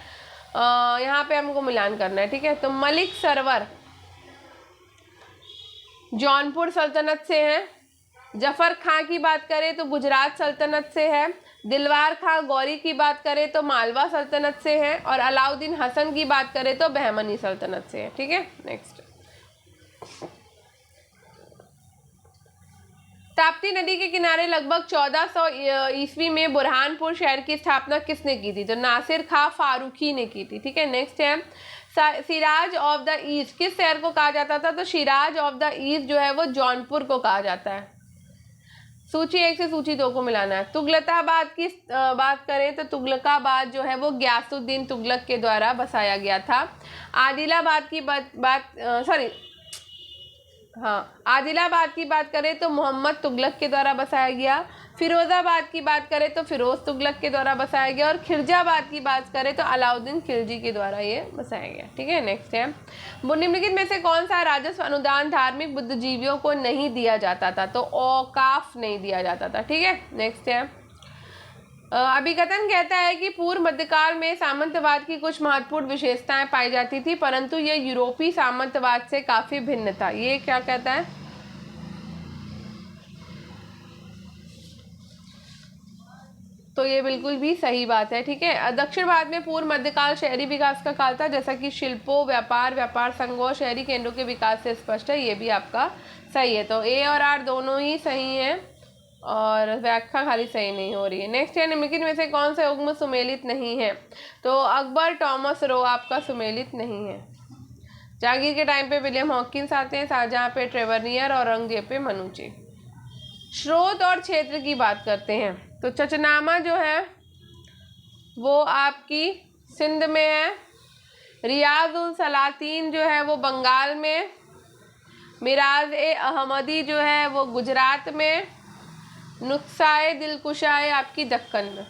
यहाँ पे हमको मिलान करना है। ठीक है, तो मलिक सरवर जौनपुर सल्तनत से है। जफर खां की बात करें तो गुजरात सल्तनत से है। दिलवार खां गौरी की बात करें तो मालवा सल्तनत से है। और अलाउद्दीन हसन की बात करें तो बहमनी सल्तनत से है। ठीक है, नेक्स्ट, ताप्ती नदी के किनारे लगभग 1400 ईस्वी में बुरहानपुर शहर की स्थापना किसने की थी? तो नासिर खां फारूकी ने की थी। ठीक है, नेक्स्ट है, सिराज ऑफ द ईस्ट किस शहर को कहा जाता था? तो सिराज ऑफ द ईस्ट जो है वो जौनपुर को कहा जाता है। सूची 1 से सूची 2 को मिलाना है। तुगलकाबाद की बात करें तो तुगलकाबाद जो है वो गयासुद्दीन तुगलक के द्वारा बसाया गया था। आदिलाबाद की आदिलाबाद की बात करें तो मोहम्मद तुगलक के द्वारा बसाया गया। फिरोजाबाद की बात करें तो फिरोज तुगलक के द्वारा बसाया गया। और खिरजाबाद की बात करें तो अलाउद्दीन खिलजी के द्वारा ये बसाया गया। ठीक है, नेक्स्ट है, निम्नलिखित में से कौन सा राजस्व अनुदान धार्मिक बुद्धिजीवियों को नहीं दिया जाता था? तो औकाफ नहीं दिया जाता था। ठीक है, नेक्स्ट है, अभिकथन कहता है कि पूर्व मध्यकाल में सामंतवाद की कुछ महत्वपूर्ण विशेषताएं पाई जाती थी, परंतु यह यूरोपीय सामंतवाद से काफी भिन्न था। ये क्या कहता है? तो ये बिल्कुल भी सही बात है। ठीक है, दक्षिण भारत में पूर्व मध्यकाल शहरी विकास का काल था, जैसा कि शिल्पों, व्यापार संघों और शहरी केंद्रों के विकास से स्पष्ट है। ये भी आपका सही है। तो ए और आर दोनों ही सही हैं और व्याख्या खाली सही नहीं हो रही है। नेक्स्ट है, निम्नलिखित में से कौन सा युग्म सुमेलित नहीं है? तो अकबर टॉमस रो आपका सुमेलित नहीं है। जहांगीर के टाइम पे विलियम हॉकिंस आते हैं, शाहजहां पे ट्रेवरनियर और औरंगजेब पे मनुची। स्रोत और क्षेत्र की बात करते हैं तो चचनामा जो है वो आपकी सिंध में है। रियाज उल सलातीन जो है वो बंगाल में। मिराज ए अहमदी जो है वो गुजरात में। नुस्खाए दिलकुशाए आपकी दक्कन में।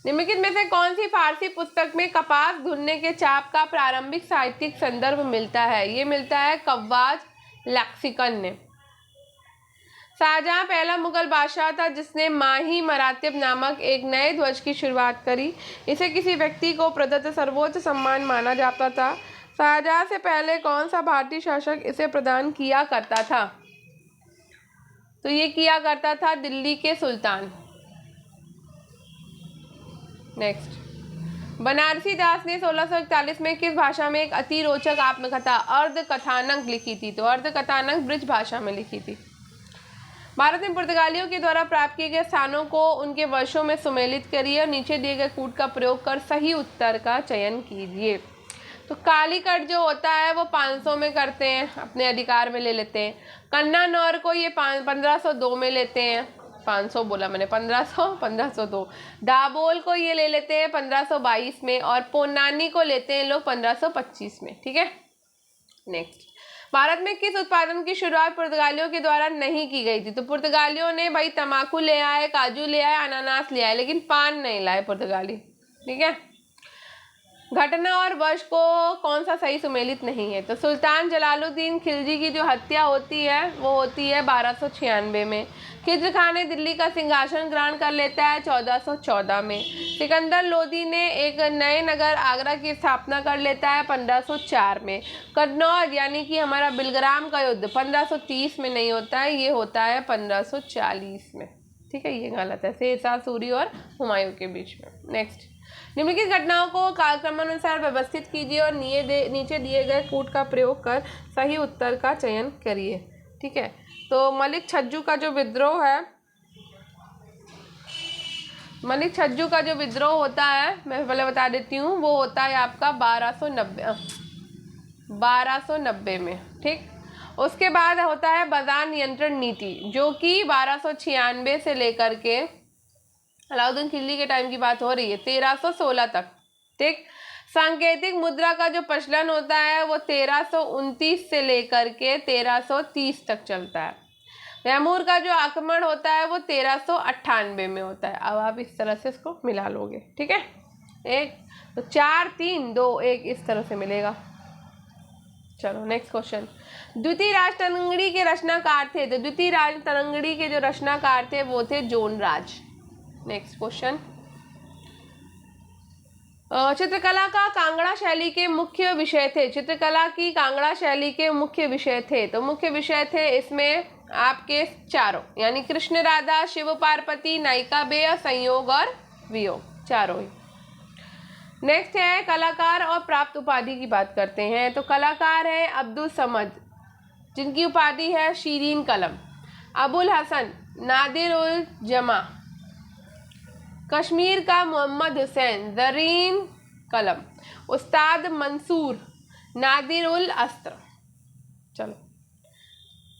निम्नलिखित में से कौन सी फारसी पुस्तक में कपास धुनने के चाप का प्रारंभिक साहित्यिक संदर्भ मिलता है? ये मिलता है कव्वाज लैक्सिकन ने। शाहजहां पहला मुगल बादशाह था जिसने माही मरातिब नामक एक नए ध्वज की शुरुआत करी। इसे किसी व्यक्ति को प्रदत्त सर्वोच्च सम्मान माना जाता था। शाहजहां से पहले कौन सा भारतीय शासक इसे प्रदान किया करता था? तो ये किया करता था दिल्ली के सुल्तान। नेक्स्ट, बनारसी दास ने 1641 में किस भाषा में एक अति रोचक आत्मकथा अर्ध कथानक लिखी थी? तो अर्ध कथानक ब्रिज भाषा में लिखी थी। भारत में पुर्तगालियों के द्वारा प्राप्त किए गए स्थानों को उनके वर्षों में सुमेलित करिए और नीचे दिए गए कूट का प्रयोग कर सही उत्तर का चयन कीजिए। तो कालीकट जो होता है वो 500 में करते हैं, अपने अधिकार में ले लेते हैं। कन्नानौर को ये 1502 में लेते हैं। 500 बोला मैंने, 1502। दाबोल को ये ले लेते हैं 1522 में। और पोन्नानी को लेते हैं लोग 1525 में। ठीक है, नेक्स्ट, भारत में किस उत्पादन की शुरुआत पुर्तगालियों के द्वारा नहीं की गई थी? तो पुर्तगालियों ने भाई तंबाकू ले आए, काजू ले आए, अनानास ले आए, लेकिन पान नहीं लाए पुर्तगाली। ठीक है, घटना और वर्ष को कौन सा सही सुमेलित नहीं है? तो सुल्तान जलालुद्दीन खिलजी की जो हत्या होती है वो होती है 1296 में। खिज्र खान ने दिल्ली का सिंहासन ग्रहण कर लेता है 1414 में। सिकंदर लोदी ने एक नए नगर आगरा की स्थापना कर लेता है 1504 में। कन्नौज यानी कि हमारा बिलग्राम का युद्ध 1530 में नहीं होता है, ये होता है 1540 में। ठीक है, ये गलत है, शेरशाह सूरी और हुमायूं के बीच में। नेक्स्ट, निम्नलिखित घटनाओं को कालक्रमानुसार व्यवस्थित कीजिए और नीचे दिए गए कूट का प्रयोग कर सही उत्तर का चयन करिए। ठीक है, तो मलिक छज्जू का जो विद्रोह है, मलिक छज्जू का जो विद्रोह होता है मैं पहले बता देती हूँ, वो होता है आपका 1290 में। ठीक, उसके बाद होता है बाजार नियंत्रण नीति जो कि 1296 से लेकर के अलाउद्दीन खिलजी के टाइम की बात हो रही है 1316 तक। ठीक, सांकेतिक मुद्रा का जो प्रचलन होता है वो 1329 से लेकर के 1330 तक चलता है। तैमूर का जो आक्रमण होता है वो 1398 में होता है। अब आप इस तरह से इसको मिला लोगे। ठीक है, एक तो 4 3 2 1 इस तरह से मिलेगा। चलो नेक्स्ट क्वेश्चन। द्वितीय राज तरंगिणी के रचनाकार थे, तो द्वितीय राज तरंगिणी के जो रचनाकार थे वो थे जोनराज। Next question. चित्रकला का कांगड़ा शैली के मुख्य विषय थे, चित्रकला की कांगड़ा शैली के मुख्य विषय थे, तो मुख्य विषय थे इसमें आपके चारों, यानी कृष्ण राधा, शिव पार्वती, नायिका बेय, संयोग और वियोग, चारों ही। नेक्स्ट है कलाकार और प्राप्त उपाधि की बात करते हैं। तो कलाकार है अब्दुल समद, जिनकी उपाधि है शीरीन कलम। अबुल हसन, नादिर उल जमा। कश्मीर का मोहम्मद हुसैन, जरीन कलम। उस्ताद मंसूर, नादिर उल अस्त्र। चलो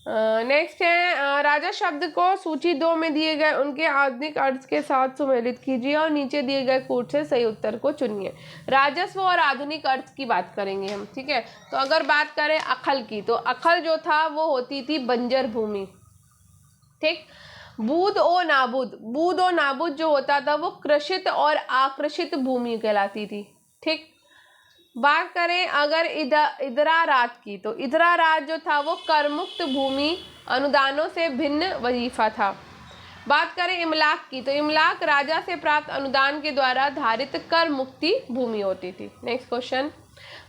नेक्स्ट है राजा शब्द को सूची 2 में दिए गए उनके आधुनिक अर्थ के साथ सुमेलित कीजिए और नीचे दिए गए कूट से सही उत्तर को चुनिए। राजस्व और आधुनिक अर्थ की बात करेंगे हम, ठीक है। तो अगर बात करें अखल की, तो अखल जो था वो होती थी बंजर भूमि, ठीक। बूद ओ नाबूद, बूद और नाबूद जो होता था वो कृषित और आकृषित भूमि कहलाती थी, ठीक। बात करें अगर इदरा राज की, तो इदरा राज जो था वो कर मुक्त भूमि अनुदानों से भिन्न वजीफा था। बात करें इमलाक की, तो इमलाक राजा से प्राप्त अनुदान के द्वारा धारित कर मुक्ति भूमि होती थी। Next question.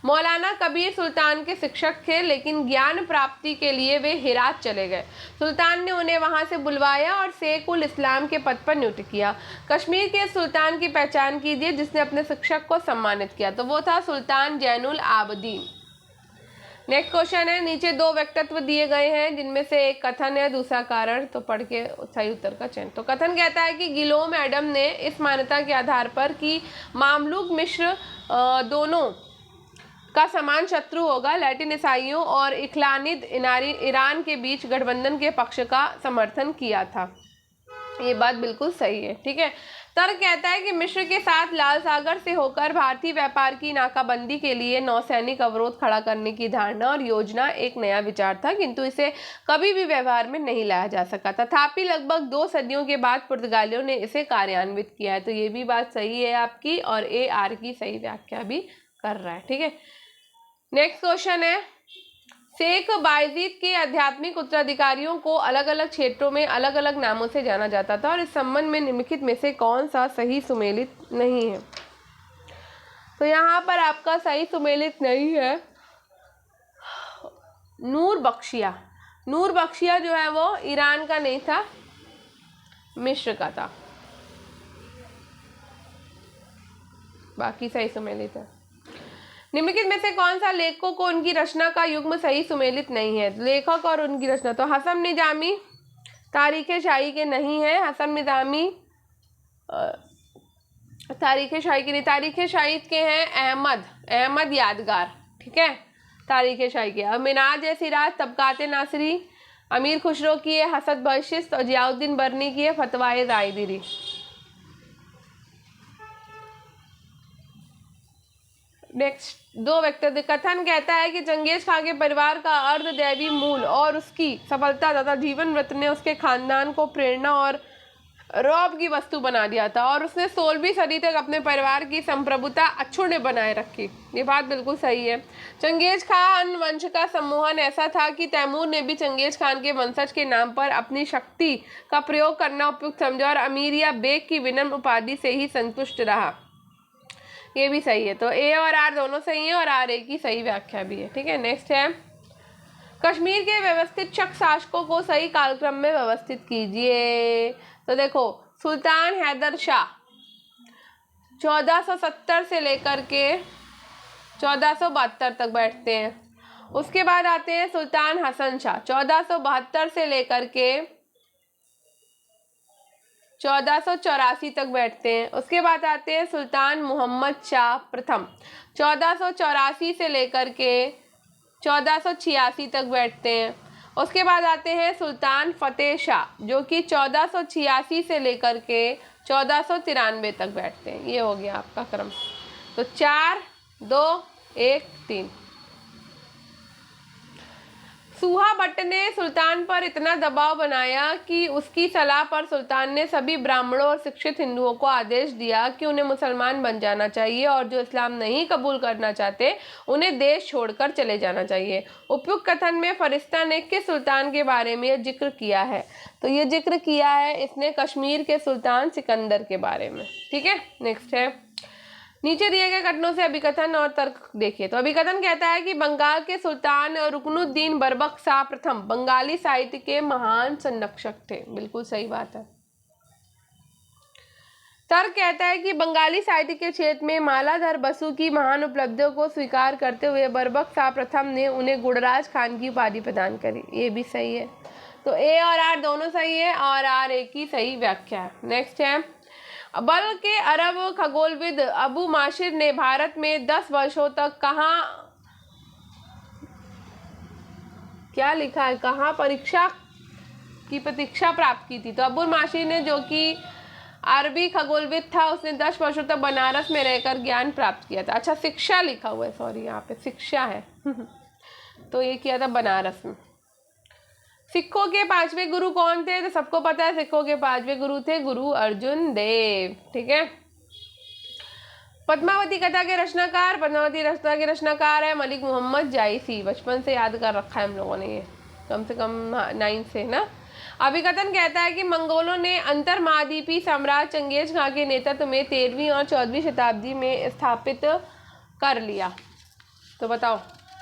मौलाना कबीर सुल्तान के शिक्षक थे, लेकिन ज्ञान प्राप्ति के लिए वे हिरात चले गए। सुल्तान ने उन्हें वहां से बुलवाया और शेख उल इस्लाम के पद पर नियुक्त किया। कश्मीर के सुल्तान की पहचान कीजिए जिसने अपने शिक्षक को सम्मानित किया, तो वो था सुल्तान जैनुल आबदीन। नेक्स्ट क्वेश्चन है, नीचे 2 व्यक्तित्व दिए गए हैं जिनमें से एक कथन है, दूसरा कारण, तो पढ़ के सही उत्तर का चयन। तो कथन कहता है कि गिलोम एडम ने इस मान्यता के आधार पर कि मामलुक मिस्र दोनों का समान शत्रु होगा, लैटिन ईसाइयों और इखलानिद ईरान के बीच गठबंधन के पक्ष का समर्थन किया था। ये बात बिल्कुल सही है, ठीक है। तर्क कहता है कि मिस्र के साथ लाल सागर से होकर भारतीय व्यापार की नाकाबंदी के लिए नौसैनिक अवरोध खड़ा करने की धारणा और योजना एक नया विचार था, किंतु इसे कभी भी व्यवहार में नहीं लाया जा सका। तथापि लगभग 2 सदियों के बाद पुर्तगालियों ने इसे कार्यान्वित किया है, तो ये भी बात सही है आपकी, और AR की सही व्याख्या भी कर रहा है, ठीक है। नेक्स्ट क्वेश्चन है, शेख बायजीद के आध्यात्मिक उत्तराधिकारियों को अलग अलग क्षेत्रों में अलग अलग नामों से जाना जाता था और इस संबंध में निम्नलिखित में से कौन सा सही सुमेलित नहीं है। तो यहाँ पर आपका सही सुमेलित नहीं है नूर बख्शिया। नूर बख्शिया जो है वो ईरान का नहीं था, मिस्र का था। बाकी सही सुमेलित है। निम्नलिखित में से कौन सा लेखकों को उनकी रचना का युग्म सही सुमेलित नहीं है। लेखक और उनकी रचना, तो हसन निजामी तारीख शाही के नहीं है। हसन निजामी तारीख शाही के नहीं, तारीख शाही के हैं अहमद यादगार, ठीक है, तारीख शाही के। अब मिनाज सिराज तबकात नासरी, अमीर खुसरो की है हसद बख्शिश और जियाउद्दीन बरनी की है फतवाए रायदिरी। नेक्स्ट 2 व्यक्तित्व। कथन कहता है कि चंगेज खान के परिवार का अर्ध दैवी मूल और उसकी सफलता तथा जीवन व्रत ने उसके खानदान को प्रेरणा और रौब की वस्तु बना दिया था और उसने 16वीं सदी तक अपने परिवार की संप्रभुता अक्षुण्ण बनाए रखी। ये बात बिल्कुल सही है। चंगेज खान वंश का सम्मोहन ऐसा था कि तैमूर ने भी चंगेज खान के वंशज के नाम पर अपनी शक्ति का प्रयोग करना उपयुक्त समझा और अमीर या बेग की विनम्र उपाधि से ही संतुष्ट रहा। ये भी सही है। तो A और R दोनों सही है और RA की सही व्याख्या भी है, ठीक है। नेक्स्ट है, कश्मीर के व्यवस्थित शक शासकों को सही कालक्रम में व्यवस्थित कीजिए। तो देखो, सुल्तान हैदर शाह 1470 से लेकर के 1472 तक बैठते हैं। उसके बाद आते हैं सुल्तान हसन शाह 1472 से लेकर के 1484 तक बैठते हैं। उसके बाद आते हैं सुल्तान मोहम्मद शाह प्रथम 1484 से लेकर के 1486 तक बैठते हैं। उसके बाद आते हैं सुल्तान फतेह शाह जो कि 1486 से लेकर के 1493 तक बैठते हैं। ये हो गया आपका क्रम। तो 4 2 1 3। सूहा भट्ट ने सुल्तान पर इतना दबाव बनाया कि उसकी सलाह पर सुल्तान ने सभी ब्राह्मणों और शिक्षित हिंदुओं को आदेश दिया कि उन्हें मुसलमान बन जाना चाहिए और जो इस्लाम नहीं कबूल करना चाहते उन्हें देश छोड़कर चले जाना चाहिए। उपयुक्त कथन में फरिश्ता ने किस सुल्तान के बारे में यह जिक्र किया है? तो ये जिक्र किया है इसने कश्मीर के सुल्तान सिकंदर के बारे में। ठीक है, नेक्स्ट है, नीचे दिए गए कथनों से अभिकथन और तर्क देखिए। तो अभिकथन कहता है कि बंगाल के सुल्तान रुकनुद्दीन बरबक शाह प्रथम बंगाली साहित्य के महान संरक्षक थे। बिल्कुल सही बात है। तर्क कहता है कि बंगाली साहित्य के क्षेत्र में मालाधर बसु की महान उपलब्धियों को स्वीकार करते हुए बरबक शाह प्रथम ने उन्हें गुड़राज खान की उपाधि प्रदान करी। ये भी सही है। तो ए और आर दोनों सही है और आर ए की सही व्याख्या है। नेक्स्ट है, बल के अरब खगोलविद अबू माशिर ने भारत में 10 वर्षों तक क्या लिखा है, कहाँ परीक्षा की प्रतीक्षा प्राप्त की थी? तो अबू माशिर ने, जो कि अरबी खगोलविद था, उसने 10 वर्षों तक बनारस में रहकर ज्ञान प्राप्त किया था। अच्छा, शिक्षा लिखा हुआ है, सॉरी यहाँ पे शिक्षा है तो ये किया था बनारस में। सिखों के 5वें गुरु कौन थे? तो सबको पता है सिखों के 5वें गुरु थे गुरु अर्जुन देव। ठीक है, पद्मावती कथा के रचनाकार, पद्मावती कथा के रचनाकार है मलिक मोहम्मद जायसी। बचपन से याद कर रखा है हम लोगों ने ये, कम से कम 9 से ना। अभिकथन कहता है कि मंगोलों ने अंतर महाद्वीपीय साम्राज्य चंगेज खां के नेतृत्व में 13वीं और 14वीं शताब्दी में स्थापित कर लिया। तो बताओ,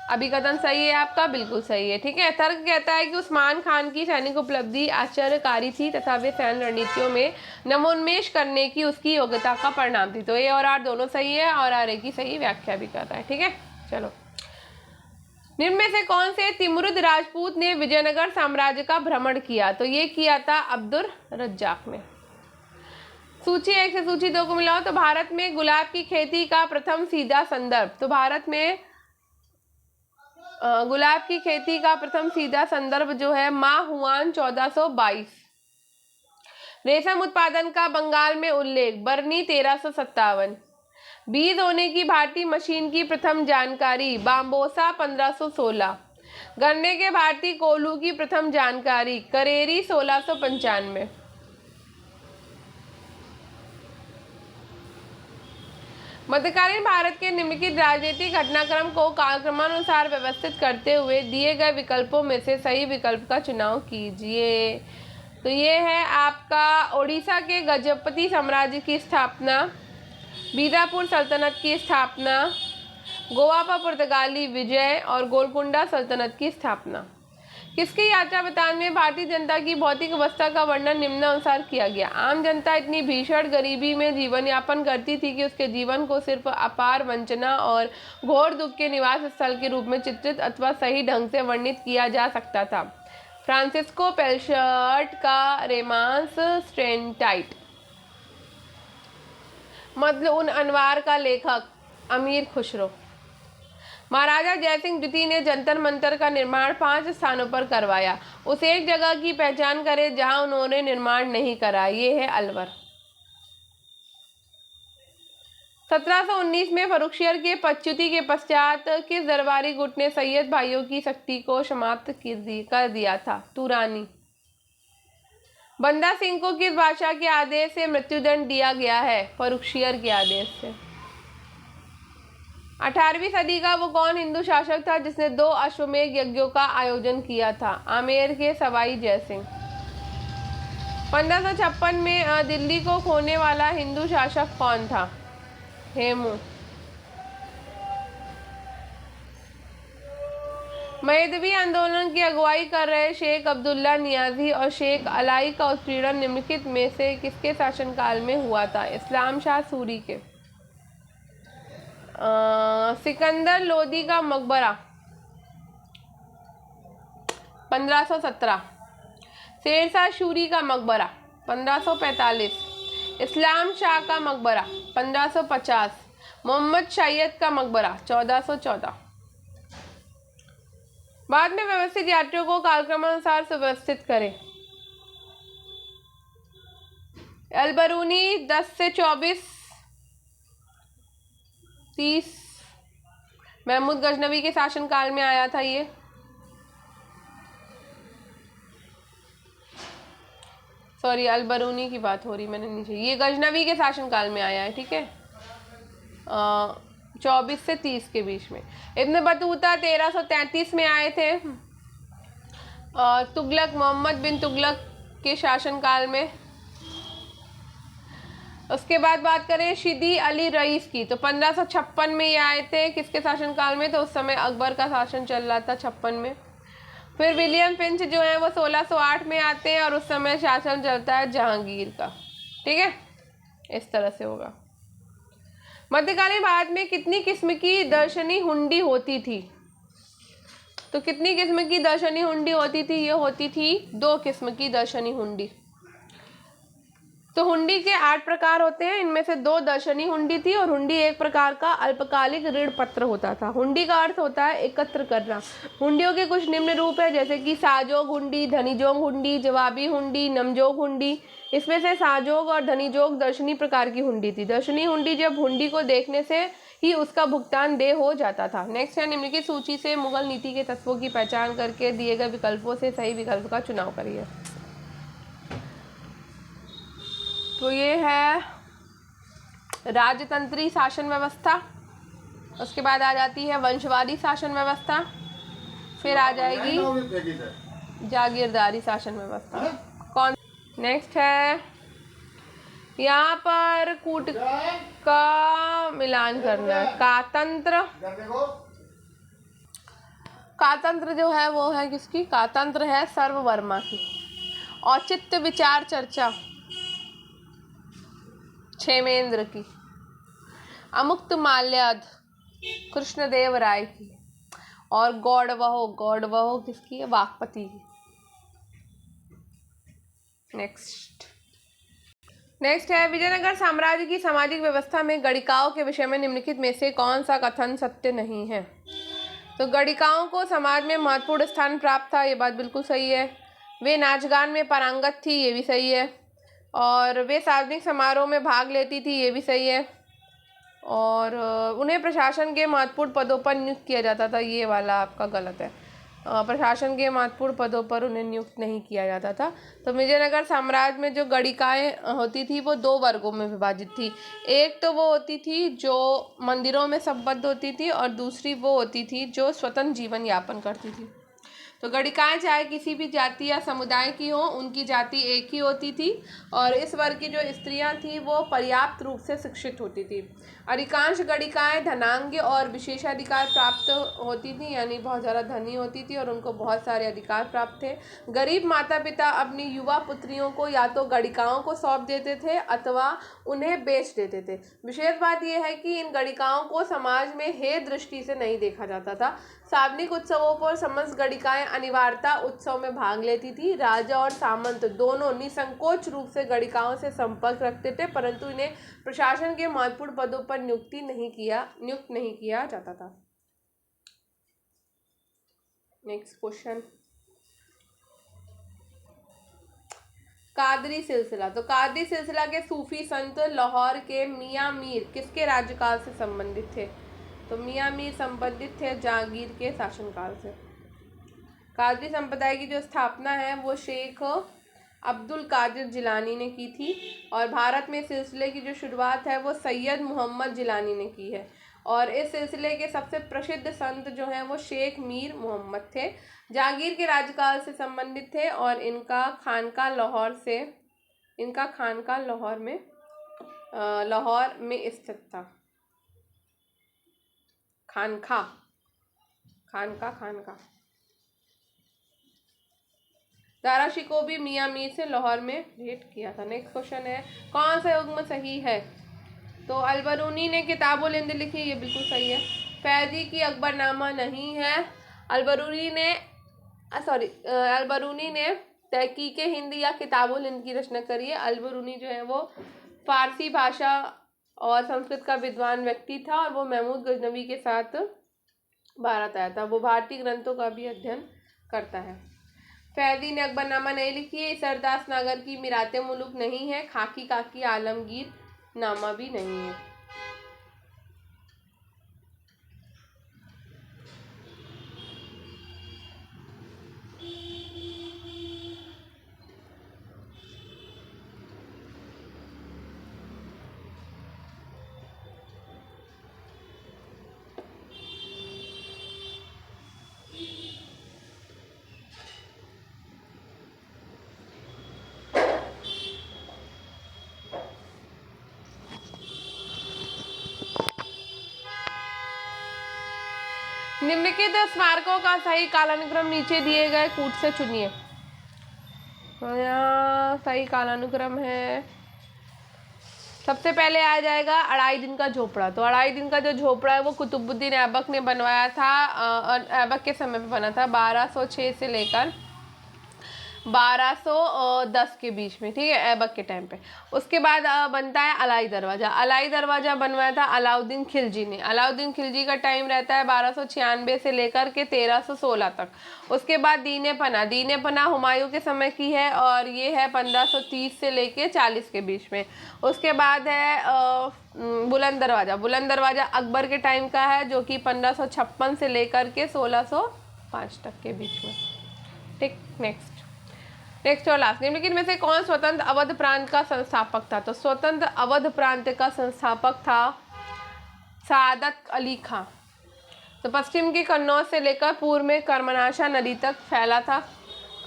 अभिकथन सही है आपका? बिल्कुल सही है। ठीक है, तर्क कहता है कि उस्मान खान की सैनिक उपलब्धि आश्चर्यकारी थी तथा वे सैन्य रणनीतियों में नवोन्मेष करने की उसकी योग्यता का परिणाम थी। तो ए और आर दोनों सही है और आर ए की सही व्याख्या भी कर रहा है। ठीक है, चलो, निम्न में से कौन से तिमुरिद राजपूत ने विजयनगर साम्राज्य का भ्रमण किया? तो ये किया था अब्दुल रज्जाक ने। सूची 1 से सूची 2 को मिलाओ। तो भारत में गुलाब की खेती का प्रथम सीधा संदर्भ, तो भारत में गुलाब की खेती का प्रथम सीधा संदर्भ जो है माहुआन 1422। रेशम उत्पादन का बंगाल में उल्लेख बरनी 1357। बीज होने की भारतीय मशीन की प्रथम जानकारी बाम्बोसा 1516। गन्ने के भारतीय कोल्हू की प्रथम जानकारी करेरी 1695। मध्यकालीन भारत के निम्नलिखित राजनीतिक घटनाक्रम को कालक्रमानुसार व्यवस्थित करते हुए दिए गए विकल्पों में से सही विकल्प का चुनाव कीजिए। तो ये है आपका ओडिशा के गजपति साम्राज्य की स्थापना, बीजापुर सल्तनत की स्थापना, गोवा पर पुर्तगाली विजय और गोलकुंडा सल्तनत की स्थापना। किसकी यात्रा वृत्तांत में भारतीय जनता की भौतिक अवस्था का वर्णन निम्नानुसार किया गया? आम जनता इतनी भीषण गरीबी में जीवन यापन करती थी कि उसके जीवन को सिर्फ अपार वंचना और घोर दुख के निवास स्थल के रूप में चित्रित अथवा सही ढंग से वर्णित किया जा सकता था। फ्रांसिस्को पेल्शर्ट का रेमांस स्ट्रेंटाइट। मतलब उन अनवार का लेखक अमीर खुसरो। महाराजा जयसिंह द्वितीय ने जंतर मंतर का निर्माण 5 स्थानों पर करवाया। उस एक जगह की पहचान करें जहां उन्होंने निर्माण नहीं करा। ये है अलवर। 1719 में फर्रुखशियर के पदच्युति के पश्चात किस दरबारी गुट ने सैयद भाइयों की शक्ति को समाप्त कर दिया था? तुरानी। बंदा सिंह को किस बादशाह के आदेश से मृत्युदंड दिया गया है? फर्रुखशियर के आदेश से। 18वीं सदी का वो कौन हिंदू शासक था जिसने 2 अश्वमेध यज्ञों का आयोजन किया था? आमेर के सवाई जयसिंह। 1556 में दिल्ली को खोने वाला हिंदू शासक कौन था? हेमू। मयदवी आंदोलन की अगुवाई कर रहे शेख अब्दुल्ला नियाजी और शेख अलाई का उत्पीड़न निम्नलिखित में से किसके शासनकाल में हुआ था? इस्लाम शाह सूरी के। सिकंदर लोदी का मकबरा 1517। शेरशाह सूरी का मकबरा 1545। इस्लाम शाह का मकबरा 1550। मोहम्मद शैयद का मकबरा 1414। बाद में व्यवस्थित यात्रियों को कालक्रमानुसार सुव्यवस्थित करें। अलबरूनी 10 से 24। 30 महमूद गजनवी के शासनकाल में आया था ये। सॉरी अलबरूनी की बात हो रही मैंने नीचे, ये गजनवी के शासनकाल में आया है, ठीक है, 24 से 30 के बीच में। इब्न बतूता 1333 में आए थे, तुगलक मोहम्मद बिन तुगलक के शासनकाल में। उसके बाद बात करें शिदी अली रईस की, तो 1556 में ये आए थे, किसके शासनकाल में, तो उस समय अकबर का शासन चल रहा था 56 में। फिर विलियम फिंच जो है वो 1608 में आते हैं और उस समय शासन चलता है जहांगीर का, ठीक है, इस तरह से होगा। मध्यकालीन भारत में कितनी किस्म की दर्शनी हुंडी होती थी, तो कितनी किस्म की दर्शनी हुंडी होती थी, ये होती थी 2 किस्म की दर्शनी हुंडी। तो हुंडी के 8 प्रकार होते हैं, इनमें से 2 दर्शनी हुंडी थी और हुंडी एक प्रकार का अल्पकालिक ऋण पत्र होता था। हुंडी का अर्थ होता है एकत्र करना। हुंडियों के कुछ निम्न रूप है, जैसे कि साजोग हुंडी, धनीजोग हुंडी, जवाबी हुंडी, नमजोग हुंडी। इसमें से साजोग और धनीजोग दर्शनी प्रकार की हुंडी थी। दर्शनी हुंडी जब हुंडी को देखने से ही उसका भुगतान देय हो जाता था। नेक्स्ट है, निम्नलिखित सूची से मुगल नीति के तत्वों की पहचान करके दिए गए विकल्पों से सही विकल्प का चुनाव करिए। तो ये है राजतंत्री शासन व्यवस्था, उसके बाद आ जाती है वंशवादी शासन व्यवस्था, फिर आ जाएगी जागीरदारी शासन व्यवस्था। कौन नेक्स्ट है, यहाँ पर कूट का मिलान करना है। कातंत्र, कातंत्र जो है वो है किसकी, कातंत्र है सर्ववर्मा की। औचित्य विचार चर्चा क्षेमेंद्र की। अमुक्त माल्याद कृष्णदेव राय की। और गौड़वहो, गौड़वहो किसकी है, वाकपति की। नेक्स्ट है, विजयनगर साम्राज्य की सामाजिक व्यवस्था में गणिकाओं के विषय में निम्नलिखित में से कौन सा कथन सत्य नहीं है। तो गणिकाओं को समाज में महत्वपूर्ण स्थान प्राप्त था, ये बात बिल्कुल सही है। वे नाच गान में पारंगत थी, ये भी सही है। और वे सार्वजनिक समारोह में भाग लेती थी, ये भी सही है। और उन्हें प्रशासन के महत्वपूर्ण पदों पर नियुक्त किया जाता था, ये वाला आपका गलत है। प्रशासन के महत्वपूर्ण पदों पर उन्हें नियुक्त नहीं किया जाता था। तो विजयनगर साम्राज्य में जो गणिकाएँ होती थी वो 2 वर्गों में विभाजित थी। एक तो वो होती थी जो मंदिरों में संबद्ध होती थी और दूसरी वो होती थी जो स्वतंत्र जीवन यापन करती थी। तो गणिकाएँ चाहे किसी भी जाति या समुदाय की हों, उनकी जाति एक ही होती थी और इस वर्ग की जो स्त्रियां थीं वो पर्याप्त रूप से शिक्षित होती थी। अधिकांश गणिकाएँ धनाढ्य और विशेषाधिकार प्राप्त होती थी, यानी बहुत ज़्यादा धनी होती थी और उनको बहुत सारे अधिकार प्राप्त थे। गरीब माता पिता अपनी युवा पुत्रियों को या तो गणिकाओं को सौंप देते थे अथवा उन्हें बेच देते थे। विशेष बात यह है कि इन गणिकाओं को समाज में हेय दृष्टि से नहीं देखा जाता था। सार्वजनिक उत्सवों पर समस्त गणिकाएँ अनिवार्यता उत्सव में भाग लेती थी। राजा और सामंत दोनों निसंकोच रूप से गणिकाओं से संपर्क रखते थे, परंतु इन्हें प्रशासन के महत्वपूर्ण पदों पर नियुक्त नहीं किया जाता था। नेक्स्ट क्वेश्चन, कादरी सिलसिला। तो कादरी सिलसिला के सूफी संत लाहौर के मियाँ मीर किसके राज्यकाल से संबंधित थे। तो मियाँ मीर संबंधित थे जहांगीर के शासनकाल से। कादरी संप्रदाय की जो स्थापना है वो शेख अब्दुल कादिर जिलानी ने की थी और भारत में सिलसिले की जो शुरुआत है वो सैयद मोहम्मद जिलानी ने की है। और इस सिलसिले के सबसे प्रसिद्ध संत जो हैं वो शेख मीर मोहम्मद थे, जहांगीर के राज्यकाल से संबंधित थे और इनका खानका लाहौर में स्थित था। खानका दारा शिकोह मियाँ मीर से लाहौर में भेंट किया था। नेक्स्ट क्वेश्चन है, कौन सा युग्म सही है। तो अलबरूनी ने किताबुल हिंद लिखी, ये बिल्कुल सही है। फैजी की अकबरनामा नहीं है। अलबरूनी ने तहकीक हिंद या किताबुल हिंद की रचना करी है। अलबरूनी जो है वो फारसी भाषा और संस्कृत का विद्वान व्यक्ति था और वो महमूद गजनवी के साथ भारत आया था। वो भारतीय ग्रंथों का भी अध्ययन करता है। फैजी ने अकबरनामा नहीं लिखी है। सरदास नागर की मिराते मुलुक नहीं है। खाकी काकी आलमगीर नामा भी नहीं है। निम्नलिखित स्मारकों का सही कालानुक्रम नीचे दिए गए कूट से चुनिए। यहाँ सही कालानुक्रम है, सबसे पहले आ जाएगा अढ़ाई दिन का झोपड़ा। तो अढ़ाई दिन का जो झोपड़ा है वो कुतुबुद्दीन ऐबक ने बनवाया था, ऐबक के समय पे बना था 1206 से लेकर 1210 के बीच में, ठीक है, ऐबक के टाइम पे। उसके बाद बनता है अलाई दरवाज़ा। अलाई दरवाज़ा बनवाया था अलाउद्दीन खिलजी ने। अलाउद्दीन खिलजी का टाइम रहता है 1296 से लेकर के 1316 तक। उसके बाद दीने पना। दीने पना हुमायूं के समय की है और ये है 1530 से लेकर 40 के बीच में। उसके बाद है बुलंद दरवाज़ा। बुलंद दरवाज़ा अकबर के टाइम का है, जो कि 1556 से लेकर के 1605 तक के बीच में, ठीक। नेक्स्ट और लास्ट, निम्नलिखित में से कौन स्वतंत्र अवध प्रांत का संस्थापक था? तो स्वतंत्र अवध प्रांत का संस्थापक था सादत अली खां। तो पश्चिम की कन्नौज से लेकर पूर्व में कर्मनाशा नदी तक फैला था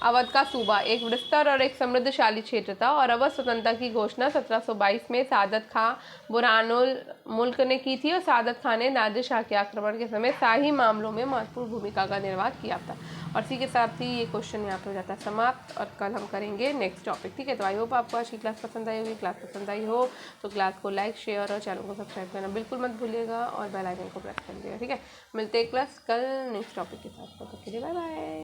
अवध का सूबा, एक विस्तार और एक समृद्धशाली क्षेत्र था। और अवध स्वतंत्रता की घोषणा 1722 में सादत खां बुरहानुल मुल्क ने की थी। और सादत खां ने नादिर शाह के आक्रमण के समय शाही मामलों में महत्वपूर्ण भूमिका का निर्वाह किया था। और इसी के साथ ही ये क्वेश्चन यहाँ पे हो जाता है समाप्त, और कल हम करेंगे नेक्स्ट टॉपिक, ठीक है। तो आई होप आपको आज की क्लास पसंद आई होगी। क्लास पसंद आई हो तो क्लास को लाइक, शेयर और चैनल को सब्सक्राइब करना बिल्कुल मत भूलिएगा, और बेल आइकन को प्रेस कर दीजिएगा, ठीक है। मिलते हैं क्लास कल नेक्स्ट टॉपिक के साथ, तब तक के लिए बाय बाय।